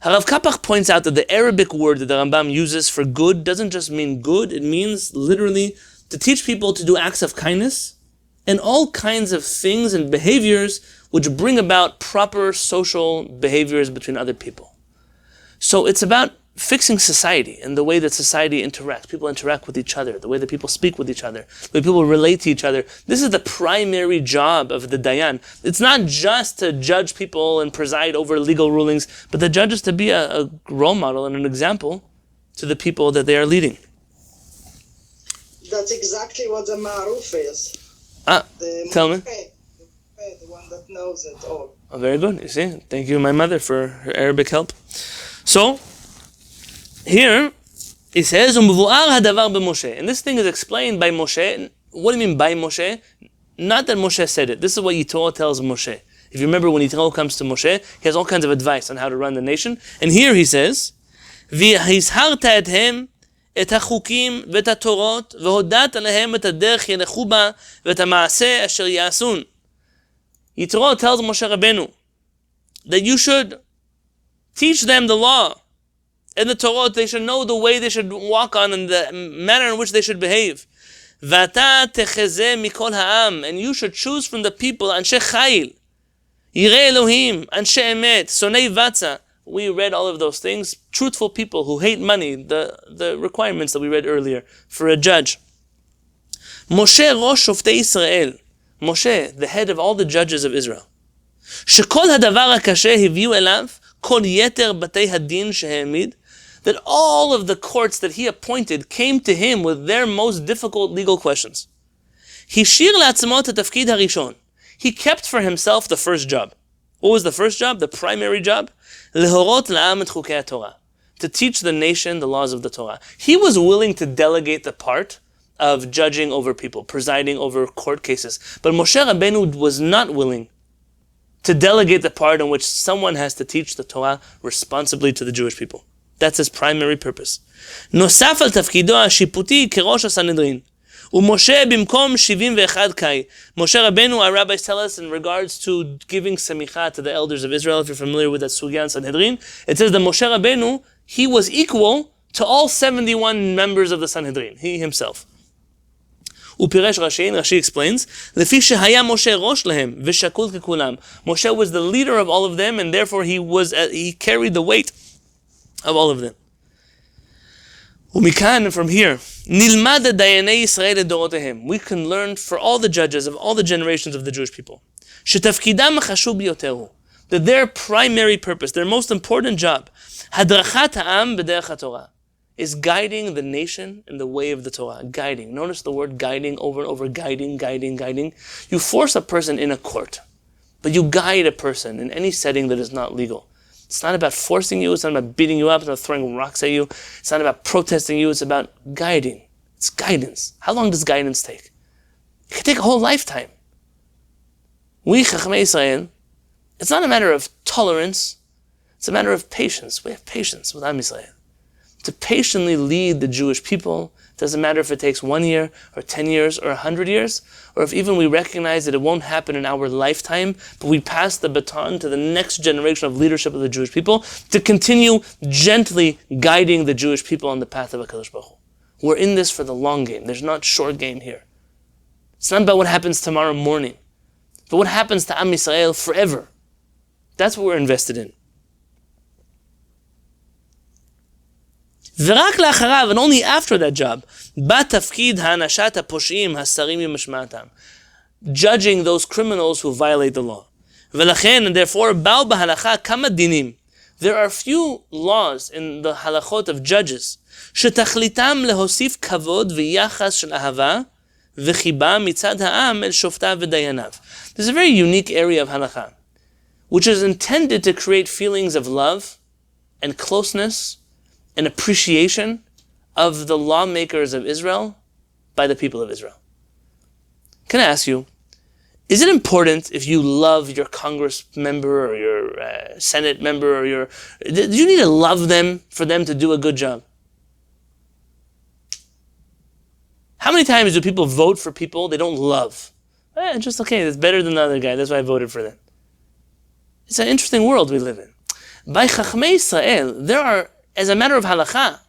Rav Kapach points out that the Arabic word that the Rambam uses for good doesn't just mean good, it means literally to teach people to do acts of kindness and all kinds of things and behaviors which bring about proper social behaviors between other people. So it's about fixing society and the way that society interacts. People interact with each other, the way that people speak with each other, the way people relate to each other. This is the primary job of the Dayan. It's not just to judge people and preside over legal rulings, but the judge is to be a role model and an example to the people that they are leading. That's exactly what the Ma'aruf is. Tell me. The one that knows it all. Oh, very good. You see, thank you, my mother, for her Arabic help. So, here, it says, "Umvu'ar hadavar b'Moshe," and this thing is explained by Moshe. What do you mean by Moshe? Not that Moshe said it. This is what Yitro tells Moshe. If you remember, when Yitro comes to Moshe, he has all kinds of advice on how to run the nation. And here he says, "V'hizharta ethem את החוקים ואת התורות, והודעת עליהם את הדרך ילכו בה, ואת המעשה אשר יעשון." Yitro tells Moshe Rabbeinu that you should teach them the law and the Torah. They should know the way they should walk on and the manner in which they should behave. ואתה תחזה מכל העם, and you should choose from the people אנשי חיל, יראי אלוהים, אנשי אמת, שונאי בצע. We read all of those things. Truthful people who hate money, the requirements that we read earlier for a judge. Moshe Rosh Shoftei Israel. Moshe, the head of all the judges of Israel. שכל הדבר הקשה הביאו אליו כל יתר בתי הדין שהעמיד, that all of the courts that he appointed came to him with their most difficult legal questions. השאיר לעצמו את התפקיד הראשון. He kept for himself the first job. What was the first job? The primary job? להורות לעם את חוקי התורה. To teach the nation the laws of the Torah. He was willing to delegate the part of judging over people, presiding over court cases. But Moshe Rabbeinu was not willing to delegate the part in which someone has to teach the Torah responsibly to the Jewish people. That's his primary purpose. נוסף על תפקידו השיפוטי כראש הסנהדרין. ומשה במקום 71 קאי. Moshe Rabbeinu, our rabbis tell us in regards to giving semicha to the elders of Israel, if you're familiar with that sugya in Sanhedrin, it says that Moshe Rabbeinu, he was equal to all 71 members of the Sanhedrin, he himself. ופירש Rashi explains, לפי שהיה משה ראש להם ושקול ככולם. Moshe was the leader of all of them, and therefore he carried the weight of all of them. ומכאן, and from here, נלמד דייני ישראל לדורותיהם. We can learn for all the judges of all the generations of the Jewish people. שתפקידם החשוב ביותר הוא, that their primary purpose, their most important job, הדרכת העם בדרך התורה, is guiding the nation in the way of the Torah. Guiding. Notice the word guiding over and over. Guiding. You force a person in a court, but you guide a person in any setting that is not legal. It's not about forcing you. It's not about beating you up. It's not throwing rocks at you. It's not about protesting you. It's about guiding. It's guidance. How long does guidance take? It can take a whole lifetime. We, Chachamei Israel, it's not a matter of tolerance. It's a matter of patience. We have patience with Am Yisrael. To patiently lead the Jewish people. It doesn't matter if it takes 1 year or 10 years or 100 years, or if even we recognize that it won't happen in our lifetime, but we pass the baton to the next generation of leadership of the Jewish people to continue gently guiding the Jewish people on the path of HaKadosh Baruch Hu. We're in this for the long game. There's not short game here. It's not about what happens tomorrow morning, but what happens to Am Yisrael forever. That's what we're invested in. ורק לאחריו, and only after that job, בא תפקיד הענשת הפושעים השרים ממשמעתם, judging those criminals who violate the law. ולכן, and therefore, באו בהלכה כמה דינים. There are few laws in the halachot of judges, שתכליתם להוסיף כבוד ויחס של אהבה וחיבה מצד העם אל שופטיו ודייניו. There's a very unique area of halakha, which is intended to create feelings of love and closeness and appreciation of the lawmakers of Israel by the people of Israel. Can I ask you, is it important if you love your Congress member or your Senate member or do you need to love them for them to do a good job? How many times do people vote for people they don't love? Just okay, that's better than the other guy, that's why I voted for them. It's an interesting world we live in. By Chachmei Israel, there are, as a matter of halakha,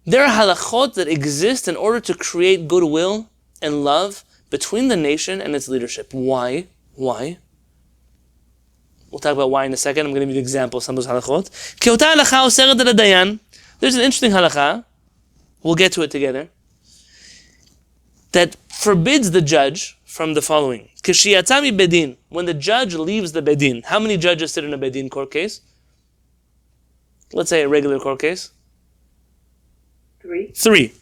there are halachot that exist in order to create goodwill and love between the nation and its leadership. Why? We'll talk about why in a second. I'm going to give you an example of some of those halachot. Ke'ota halakha oseret al hadayan. There's an interesting halakha. We'll get to it together. That forbids the judge from the following. K'shiyatza mi bedin. When the judge leaves the bedin. How many judges sit in a bedin court case? Let's say a regular court case. 3.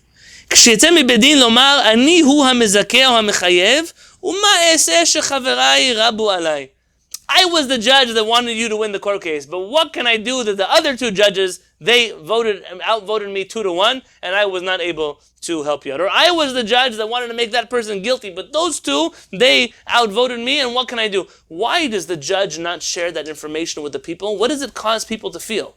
כשיצא מבדין לומר, אני הוא המזכה או המחייב, ומה אעשה שחבריי רבו עליי. I was the judge that wanted you to win the court case, but what can I do that the other 2 judges, they outvoted me 2-1, and I was not able to help you out. Or I was the judge that wanted to make that person guilty, but those 2, they outvoted me, and what can I do? Why does the judge not share that information with the people? What does it cause people to feel?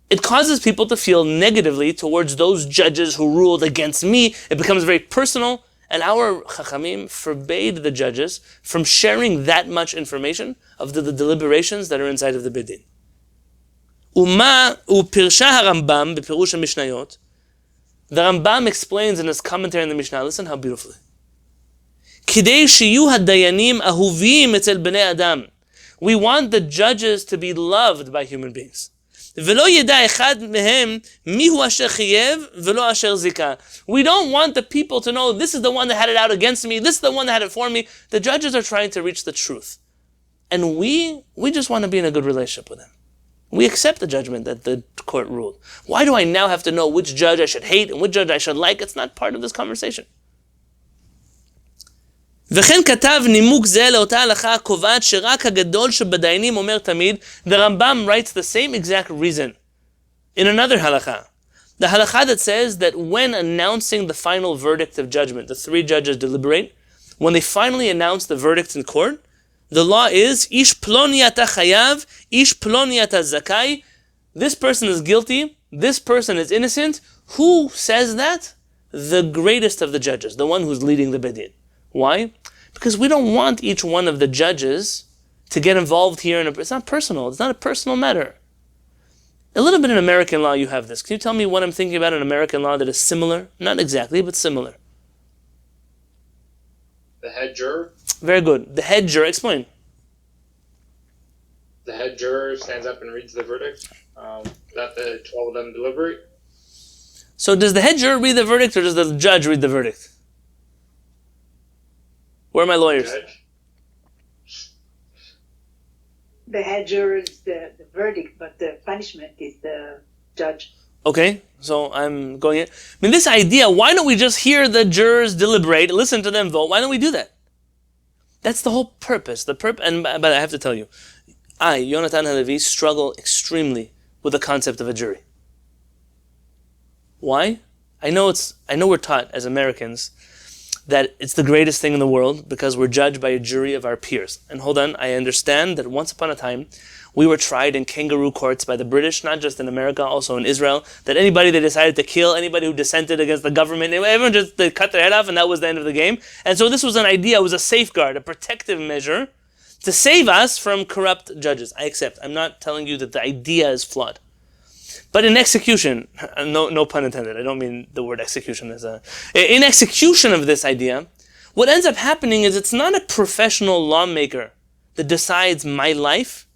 It causes people to feel negatively towards those judges who ruled against me. It becomes very personal, and our Chachamim forbade the judges from sharing that much information of the deliberations that are inside of the Beit Din. ופירשה הרמב"ם בפירוש המשניות. The Rambam explains in his commentary on the Mishnah, listen how beautifully. כדי שיהיו הדיינים אהובים אצל בני אדם. We want the judges to be loved by human beings. ולא ידע אחד מהם מיהו אשר חייב ולא אשר זיכה. We don't want the people to know this is the one that had it out against me, this is the one that had it for me. The judges are trying to reach the truth. And we just want to be in a good relationship with them. We accept the judgment that the court ruled. Why do I now have to know which judge I should hate and which judge I should like? It's not part of this conversation. וכן כתב נימוק זה לאותה הלכה הקובעת שרק הגדול שבדיינים אומר תמיד. The Rambam writes the same exact reason in another halakha. The halakha that says that when announcing the final verdict of judgment, the three judges deliberate. When they finally announce the verdict in court, the law is ish ploni ata chayav, ish ploni ata zakai. This person is guilty, this person is innocent. Who says that? The greatest of the judges, the one who's leading the bedin. Why? Because we don't want each one of the judges to get involved here. It's not personal. It's not a personal matter. A little bit in American law you have this. Can you tell me what I'm thinking about in American law that is similar? Not exactly, but similar. The head juror? Very good. The head juror. Explain. The head juror stands up and reads the verdict. That the 12 of them deliberate. So does the head juror read the verdict or does the judge read the verdict? Where are my lawyers? The head juror is the verdict, but the punishment is the judge. Okay, so I'm going in. I mean, this idea, why don't we just hear the jurors deliberate, listen to them vote? Why don't we do that? That's the whole purpose. But I have to tell you, I, Yonatan Halevi, struggle extremely with the concept of a jury. Why? I know we're taught as Americans that it's the greatest thing in the world because we're judged by a jury of our peers. And hold on, I understand that once upon a time, we were tried in kangaroo courts by the British, not just in America, also in Israel, that anybody they decided to kill, anybody who dissented against the government, everyone just they cut their head off and that was the end of the game. And so this was an idea, it was a safeguard, a protective measure to save us from corrupt judges. I accept. I'm not telling you that the idea is flawed. But in execution, no pun intended, I don't mean the word execution as in execution of this idea, what ends up happening is it's not a professional lawmaker that decides my life.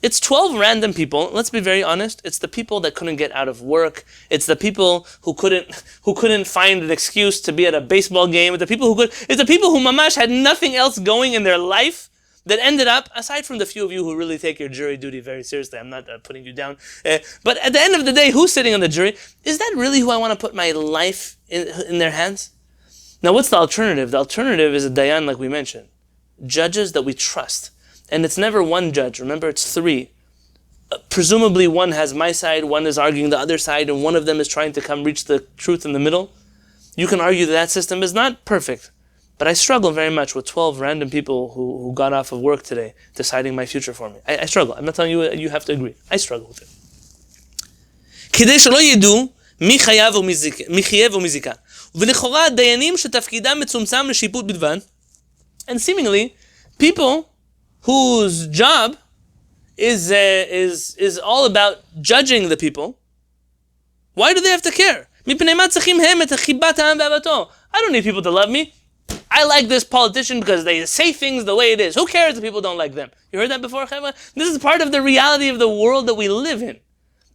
It's 12 random people. Let's be very honest. It's the people that couldn't get out of work. It's the people who couldn't find an excuse to be at a baseball game. It's the people who mamash had nothing else going in their life that ended up, aside from the few of you who really take your jury duty very seriously, I'm not putting you down, but at the end of the day, who's sitting on the jury? Is that really who I want to put my life in their hands? Now, what's the alternative? The alternative is a dayan, like we mentioned. Judges that we trust. And it's never one judge. Remember, it's three. Presumably one has my side, one is arguing the other side, and one of them is trying to come reach the truth in the middle. You can argue that system is not perfect. But I struggle very much with 12 random people who got off of work today deciding my future for me. I struggle. I'm not telling you you have to agree. I struggle with it. כדי שלא ידעו מי חייב ומי זיכה. ולכאורה דיינים שתפקידם מצומצם לשיפוט בלבד. And seemingly, people whose job is all about judging the people, why do they have to care? מפני מה צריכים הם את חיבת העם ואהבתו? I don't need people to love me. I like this politician because they say things the way it is. Who cares if people don't like them? You heard that before, Chema? This is part of the reality of the world that we live in.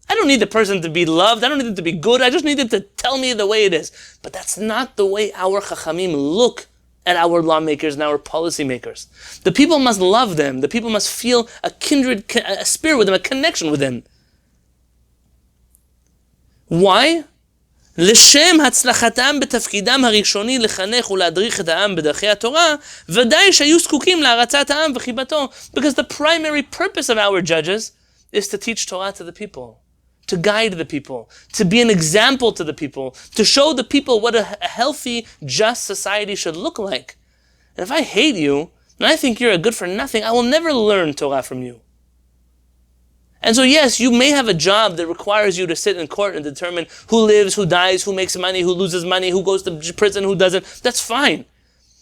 I don't need the person to be loved. I don't need them to be good. I just need them to tell me the way it is. But that's not the way our chachamim look at our lawmakers and our policymakers. The people must love them. The people must feel a kindred, a spirit with them, a connection with them. Why? לשם הצלחתם בתפקידם הראשוני לחנך ולהדריך את העם בדרכי התורה, ודאי שהיו זקוקים להרצת העם וחיבתו. Because the primary purpose of our judges is to teach Torah to the people, to guide the people, to be an example to the people, to show the people what a healthy, just society should look like. And if I hate you, and I think you're a good for nothing, I will never learn Torah from you. And so yes, you may have a job that requires you to sit in court and determine who lives, who dies, who makes money, who loses money, who goes to prison, who doesn't. That's fine.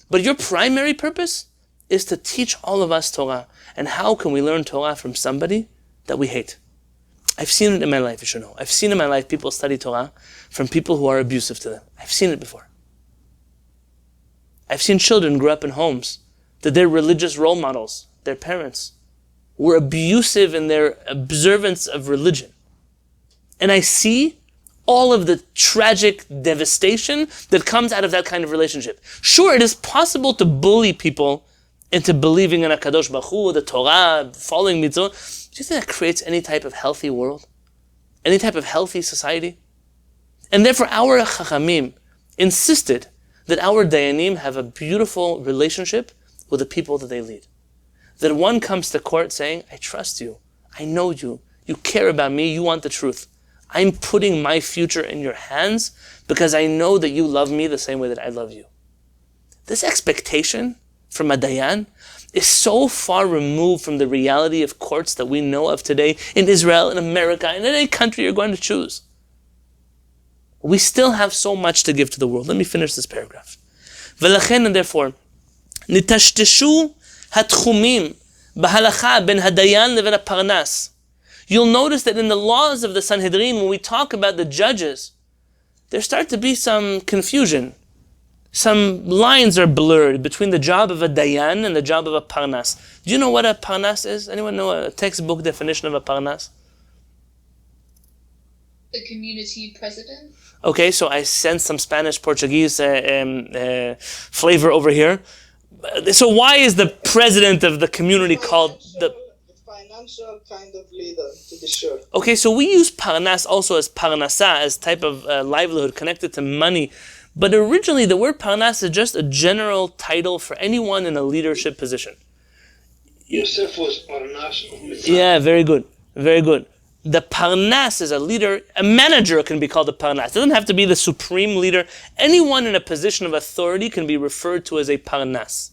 But your primary purpose is to teach all of us Torah. And how can we learn Torah from somebody that we hate? I've seen it in my life, you should know. I've seen in my life people study Torah from people who are abusive to them. I've seen it before. I've seen children grow up in homes that their religious role models, their parents, were abusive in their observance of religion. And I see all of the tragic devastation that comes out of that kind of relationship. Sure, it is possible to bully people into believing in a Kadosh Baruch Hu, the Torah, following mitzvot. Do you think that creates any type of healthy world? Any type of healthy society? And therefore our Chachamim insisted that our Dayanim have a beautiful relationship with the people that they lead. That one comes to court saying, I trust you, I know you, you care about me, you want the truth. I'm putting my future in your hands because I know that you love me the same way that I love you. This expectation from a Dayan is so far removed from the reality of courts that we know of today in Israel, in America, and in any country you're going to choose. We still have so much to give to the world. Let me finish this paragraph. ולכן, and therefore, נטשטשו התחומים בהלכה בין הדיין לבין הפרנס. You'll notice that in the laws of the Sanhedrin, when we talk about the judges, there starts to be some confusion. Some lines are blurred between the job of a dayan and the job of a parnas. Do you know what a parnas is? Anyone know a textbook definition of a parnas? The community president? Okay, so I sense some Spanish, Portuguese flavor over here. So why is the president of the community called the financial kind of leader, to be sure? Okay, so we use parnas also as parnasa, as type of livelihood connected to money. But originally the word parnas is just a general title for anyone in a leadership position. Yosef was parnas of Mitzrayim. Yeah, very good. Very good. The parnas is a leader. A manager can be called a parnas. It doesn't have to be the supreme leader. Anyone in a position of authority can be referred to as a parnas.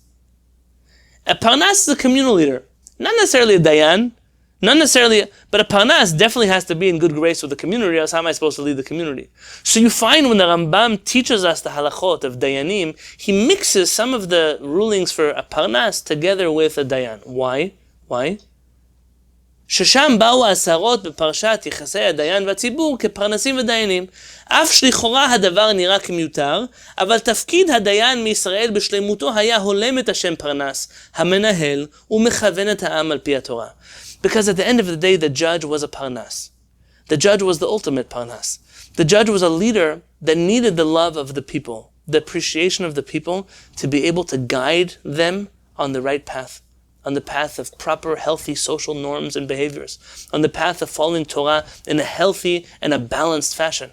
A parnas is a communal leader. Not necessarily a dayan, not necessarily, but a parnas definitely has to be in good grace with the community, else how am I supposed to lead the community? So you find when the Rambam teaches us the halachot of dayanim, he mixes some of the rulings for a parnas together with a dayan. Why? Why? ששם באו העשרות בפרשת יחסי הדיין והציבור כפרנסים ודיינים. אף שלכאורה הדבר נראה כמיותר, אבל תפקיד הדיין מישראל בשלמותו היה הולם את השם פרנס, המנהל ומכוון את העם על פי התורה. Because at the end of the day, the judge was a parnas. The judge was the ultimate parnas. The judge was a leader that needed the love of the people, the appreciation of the people, to be able to guide them on the right path. On the path of proper, healthy social norms and behaviors, on the path of following Torah in a healthy and a balanced fashion.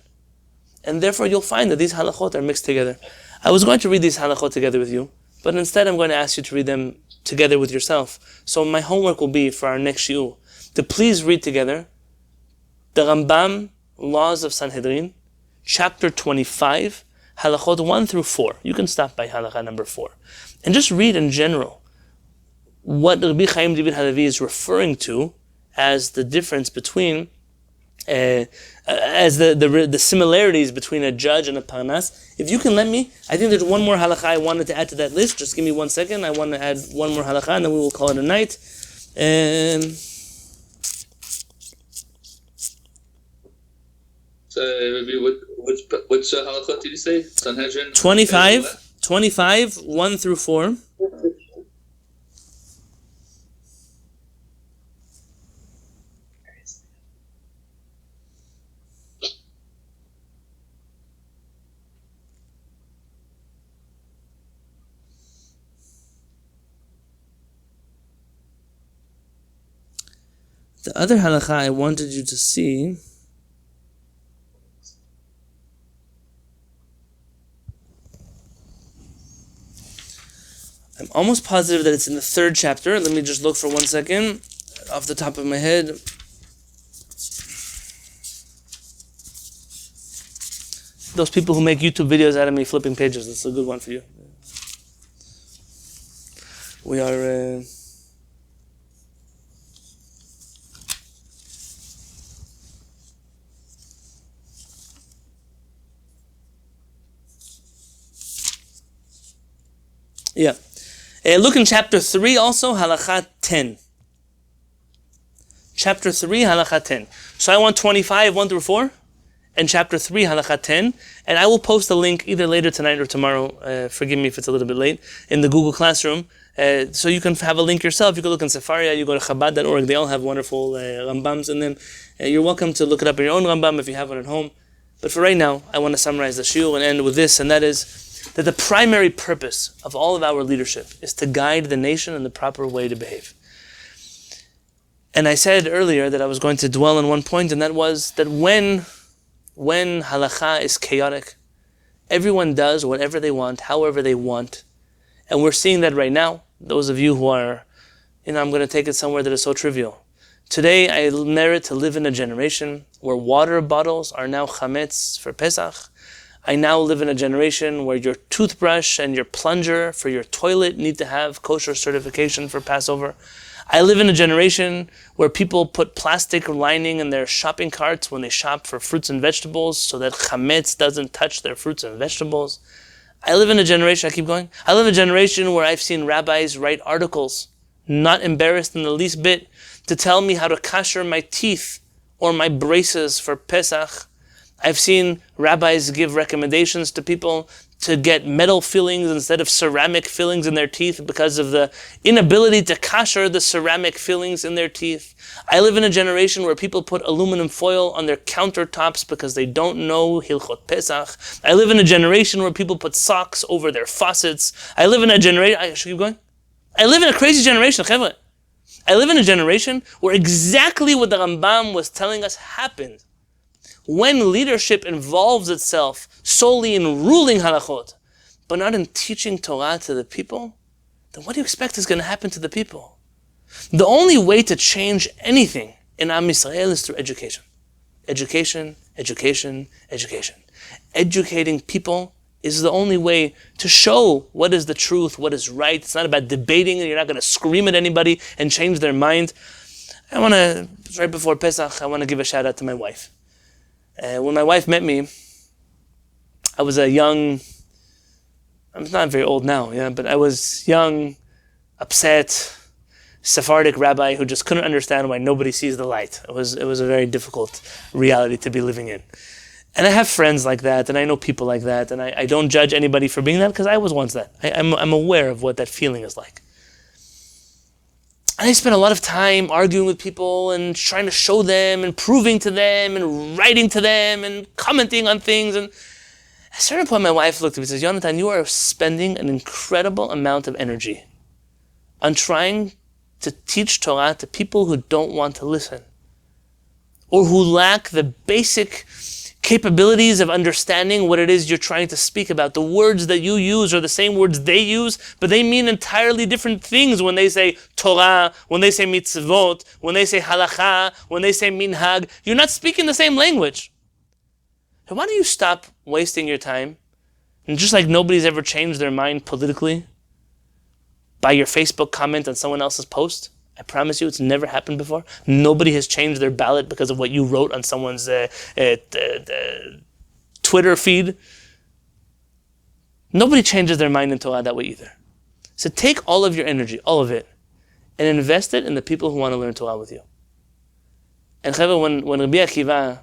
And therefore you'll find that these halachot are mixed together. I was going to read these halachot together with you, but instead I'm going to ask you to read them together with yourself. So my homework will be for our next shiur, to please read together the Rambam Laws of Sanhedrin, chapter 25, halachot 1 through 4. You can stop by halakha number 4. And just read in general what Rabbi Haim David Halevy is referring to as the difference between, as the similarities between a judge and a parnas. If you can let me, I think there's one more halakha I wanted to add to that list. Just give me 1 second. I want to add one more halakha and then we will call it a night. So, which halakha did you say? Sanhedrin? 25, 1 through 4. The other halakha I wanted you to see I'm almost positive that it's in the 3rd chapter. Let me just look for 1 second off the top of my head. Those people who make YouTube videos out of me flipping pages, that's a good one for you. We are yeah. Look in chapter 3 also, halakha 10. Chapter 3, halakha 10. So I want 25, 1 through 4. and chapter 3, halakha 10, and I will post a link either later tonight or tomorrow, forgive me if it's a little bit late, in the Google Classroom, so you can have a link yourself. You can look in Sefaria, you go to Chabad.org, they all have wonderful Rambams in them. You're welcome to look it up in your own Rambam if you have one at home. But for right now, I want to summarize the shiur and end with this, and that is that the primary purpose of all of our leadership is to guide the nation in the proper way to behave. And I said earlier that I was going to dwell on one point, and that was that when halakha is chaotic, everyone does whatever they want, however they want. And we're seeing that right now. Those of you who are, I'm going to take it somewhere that is so trivial. Today, I merit to live in a generation where water bottles are now chametz for Pesach. I now live in a generation where your toothbrush and your plunger for your toilet need to have kosher certification for Passover. I live in a generation where people put plastic lining in their shopping carts when they shop for fruits and vegetables so that chametz doesn't touch their fruits and vegetables. I live in a generation, I live in a generation where I've seen rabbis write articles, not embarrassed in the least bit, to tell me how to kasher my teeth or my braces for Pesach. I've seen rabbis give recommendations to people to get metal fillings instead of ceramic fillings in their teeth because of the inability to kasher the ceramic fillings in their teeth. I live in a generation where people put aluminum foil on their countertops because they don't know Hilchot Pesach. I live in a generation where people put socks over their faucets. I live in a generation... I should keep going? I live in a crazy generation, Chevra. I live in a generation where exactly what the Rambam was telling us happened. When leadership involves itself solely in ruling halachot, but not in teaching Torah to the people, then what do you expect is going to happen to the people? The only way to change anything in Am Yisrael is through education. Education, education, education. Educating people is the only way to show what is the truth, what is right. It's not about debating, and you're not going to scream at anybody and change their mind. Right before Pesach, I want to give a shout out to my wife. When my wife met me, I was I'm not very old now, but I was young, upset, Sephardic rabbi who just couldn't understand why nobody sees the light. It was a very difficult reality to be living in. And I have friends like that, and I know people like that, and I don't judge anybody for being that because I was once that. I'm aware of what that feeling is like. And I spent a lot of time arguing with people and trying to show them and proving to them and writing to them and commenting on things. And at a certain point, my wife looked at me and says, Yonatan, you are spending an incredible amount of energy on trying to teach Torah to people who don't want to listen or who lack the basic capabilities of understanding what it is you're trying to speak about. The words that you use are the same words they use, but they mean entirely different things when they say Torah, when they say mitzvot, when they say halakha, when they say minhag. You're not speaking the same language. So why don't you stop wasting your time? And just like nobody's ever changed their mind politically by your Facebook comment on someone else's post, I promise you it's never happened before. Nobody has changed their ballot because of what you wrote on someone's Twitter feed. Nobody changes their mind in Torah that way either. So take all of your energy, all of it, and invest it in the people who want to learn Torah with you. And Chevra, when Rabbi Akiva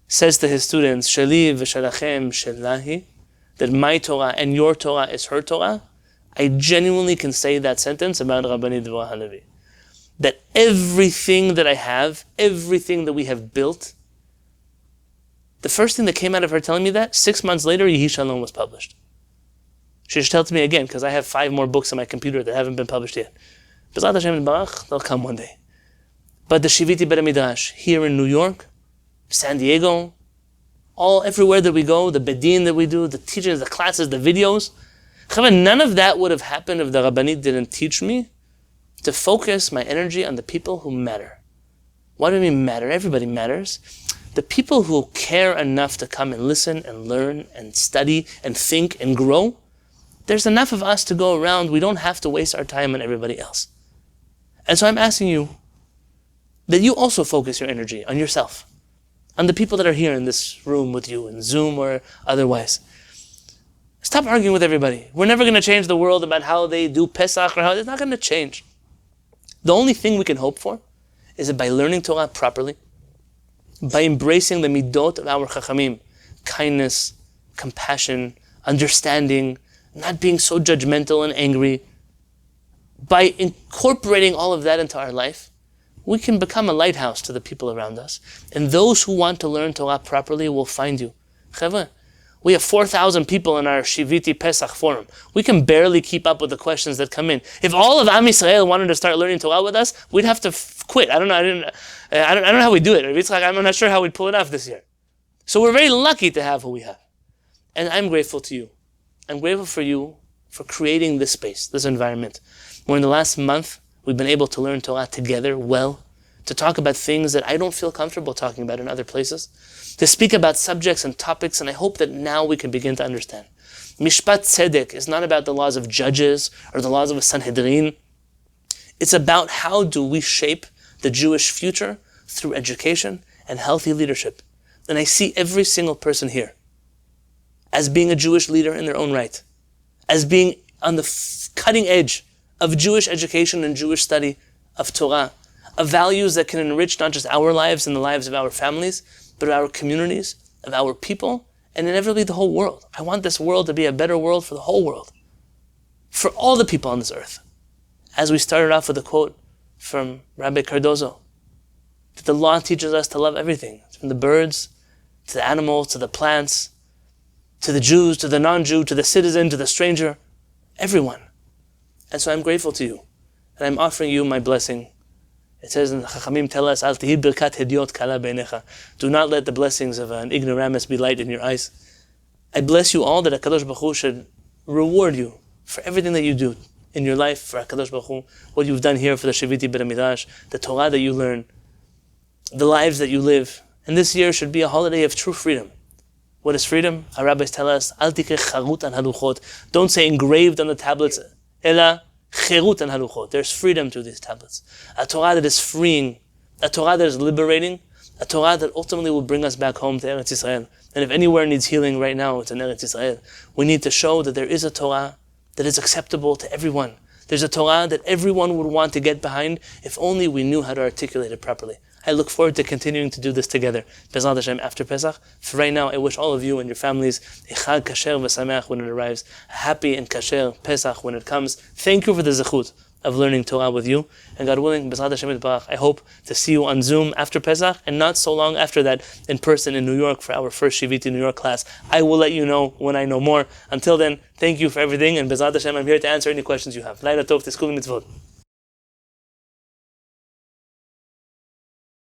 says to his students, Sheli v'shalachem shelahi, that my Torah and your Torah is her Torah, I genuinely can say that sentence about Rabbi Devar Halevy. That everything that I have, everything that we have built, the first thing that came out of her telling me that, 6 months later, Yehi Shalom was published. She should tell it to me again, because I have 5 more books on my computer that haven't been published yet. B'ezrat Hashem Barach, they'll come one day. But the Shiviti Midrash here in New York, San Diego, everywhere that we go, the bedin that we do, the teachings, the classes, the videos, none of that would have happened if the Rabbanit didn't teach me to focus my energy on the people who matter. What do I mean matter? Everybody matters. The people who care enough to come and listen and learn and study and think and grow, there's enough of us to go around. We don't have to waste our time on everybody else. And so I'm asking you that you also focus your energy on yourself, on the people that are here in this room with you, in Zoom or otherwise. Stop arguing with everybody. We're never going to change the world about how they do Pesach or how it's not going to change. The only thing we can hope for is that by learning Torah properly, by embracing the midot of our Chachamim, kindness, compassion, understanding, not being so judgmental and angry, by incorporating all of that into our life, we can become a lighthouse to the people around us. And those who want to learn Torah properly will find you. Chevra, we have 4,000 people in our Shiviti Pesach forum. We can barely keep up with the questions that come in. If all of Am Yisrael wanted to start learning Torah with us, we'd have to quit. I don't know how we do it. It's like, I'm not sure how we'd pull it off this year. So we're very lucky to have who we have. And I'm grateful to you. I'm grateful for you for creating this space, this environment, where in the last month, we've been able to learn Torah together well, to talk about things that I don't feel comfortable talking about in other places, to speak about subjects and topics, and I hope that now we can begin to understand. Mishpat Tzedek is not about the laws of judges or the laws of a Sanhedrin. It's about how do we shape the Jewish future through education and healthy leadership. And I see every single person here as being a Jewish leader in their own right, as being on the cutting edge of Jewish education and Jewish study of Torah, of values that can enrich not just our lives and the lives of our families, but of our communities, of our people, and inevitably the whole world. I want this world to be a better world for the whole world, for all the people on this earth. As we started off with a quote from Rabbi Cardozo, that the law teaches us to love everything, from the birds, to the animals, to the plants, to the Jews, to the non-Jew, to the citizen, to the stranger, everyone. And so I'm grateful to you, and I'm offering you my blessing. It says in the Chachamim tell us, Al tihi birkat hediot kala beinecha. Do not let the blessings of an ignoramus be light in your eyes. I bless you all that HaKadosh Baruch Hu should reward you for everything that you do in your life, for HaKadosh Baruch Hu, what you've done here for the Shiviti Beit Midrash, the Torah that you learn, the lives that you live. And this year should be a holiday of true freedom. What is freedom? Our rabbis tell us, Al tikre charut an haluchot. Don't say engraved on the tablets, Ela cherut an haluchot. There's freedom through these tablets. A Torah that is freeing, a Torah that is liberating, a Torah that ultimately will bring us back home to Eretz Yisrael. And if anywhere needs healing right now, it's in Eretz Yisrael. We need to show that there is a Torah that is acceptable to everyone. There's a Torah that everyone would want to get behind if only we knew how to articulate it properly. I look forward to continuing to do this together, B'ezrat Hashem, after Pesach. For right now, I wish all of you and your families a Chag Kasher v'Sameach when it arrives, a happy and Kasher Pesach when it comes. Thank you for the zechut of learning Torah with you, and God willing, B'ezrat Hashem Yitbarach, I hope to see you on Zoom after Pesach, and not so long after that, in person in New York for our first Shiviti New York class. I will let you know when I know more. Until then, thank you for everything, and B'ezrat Hashem, I'm here to answer any questions you have. Laila Tov, Teskulu Mitzvot.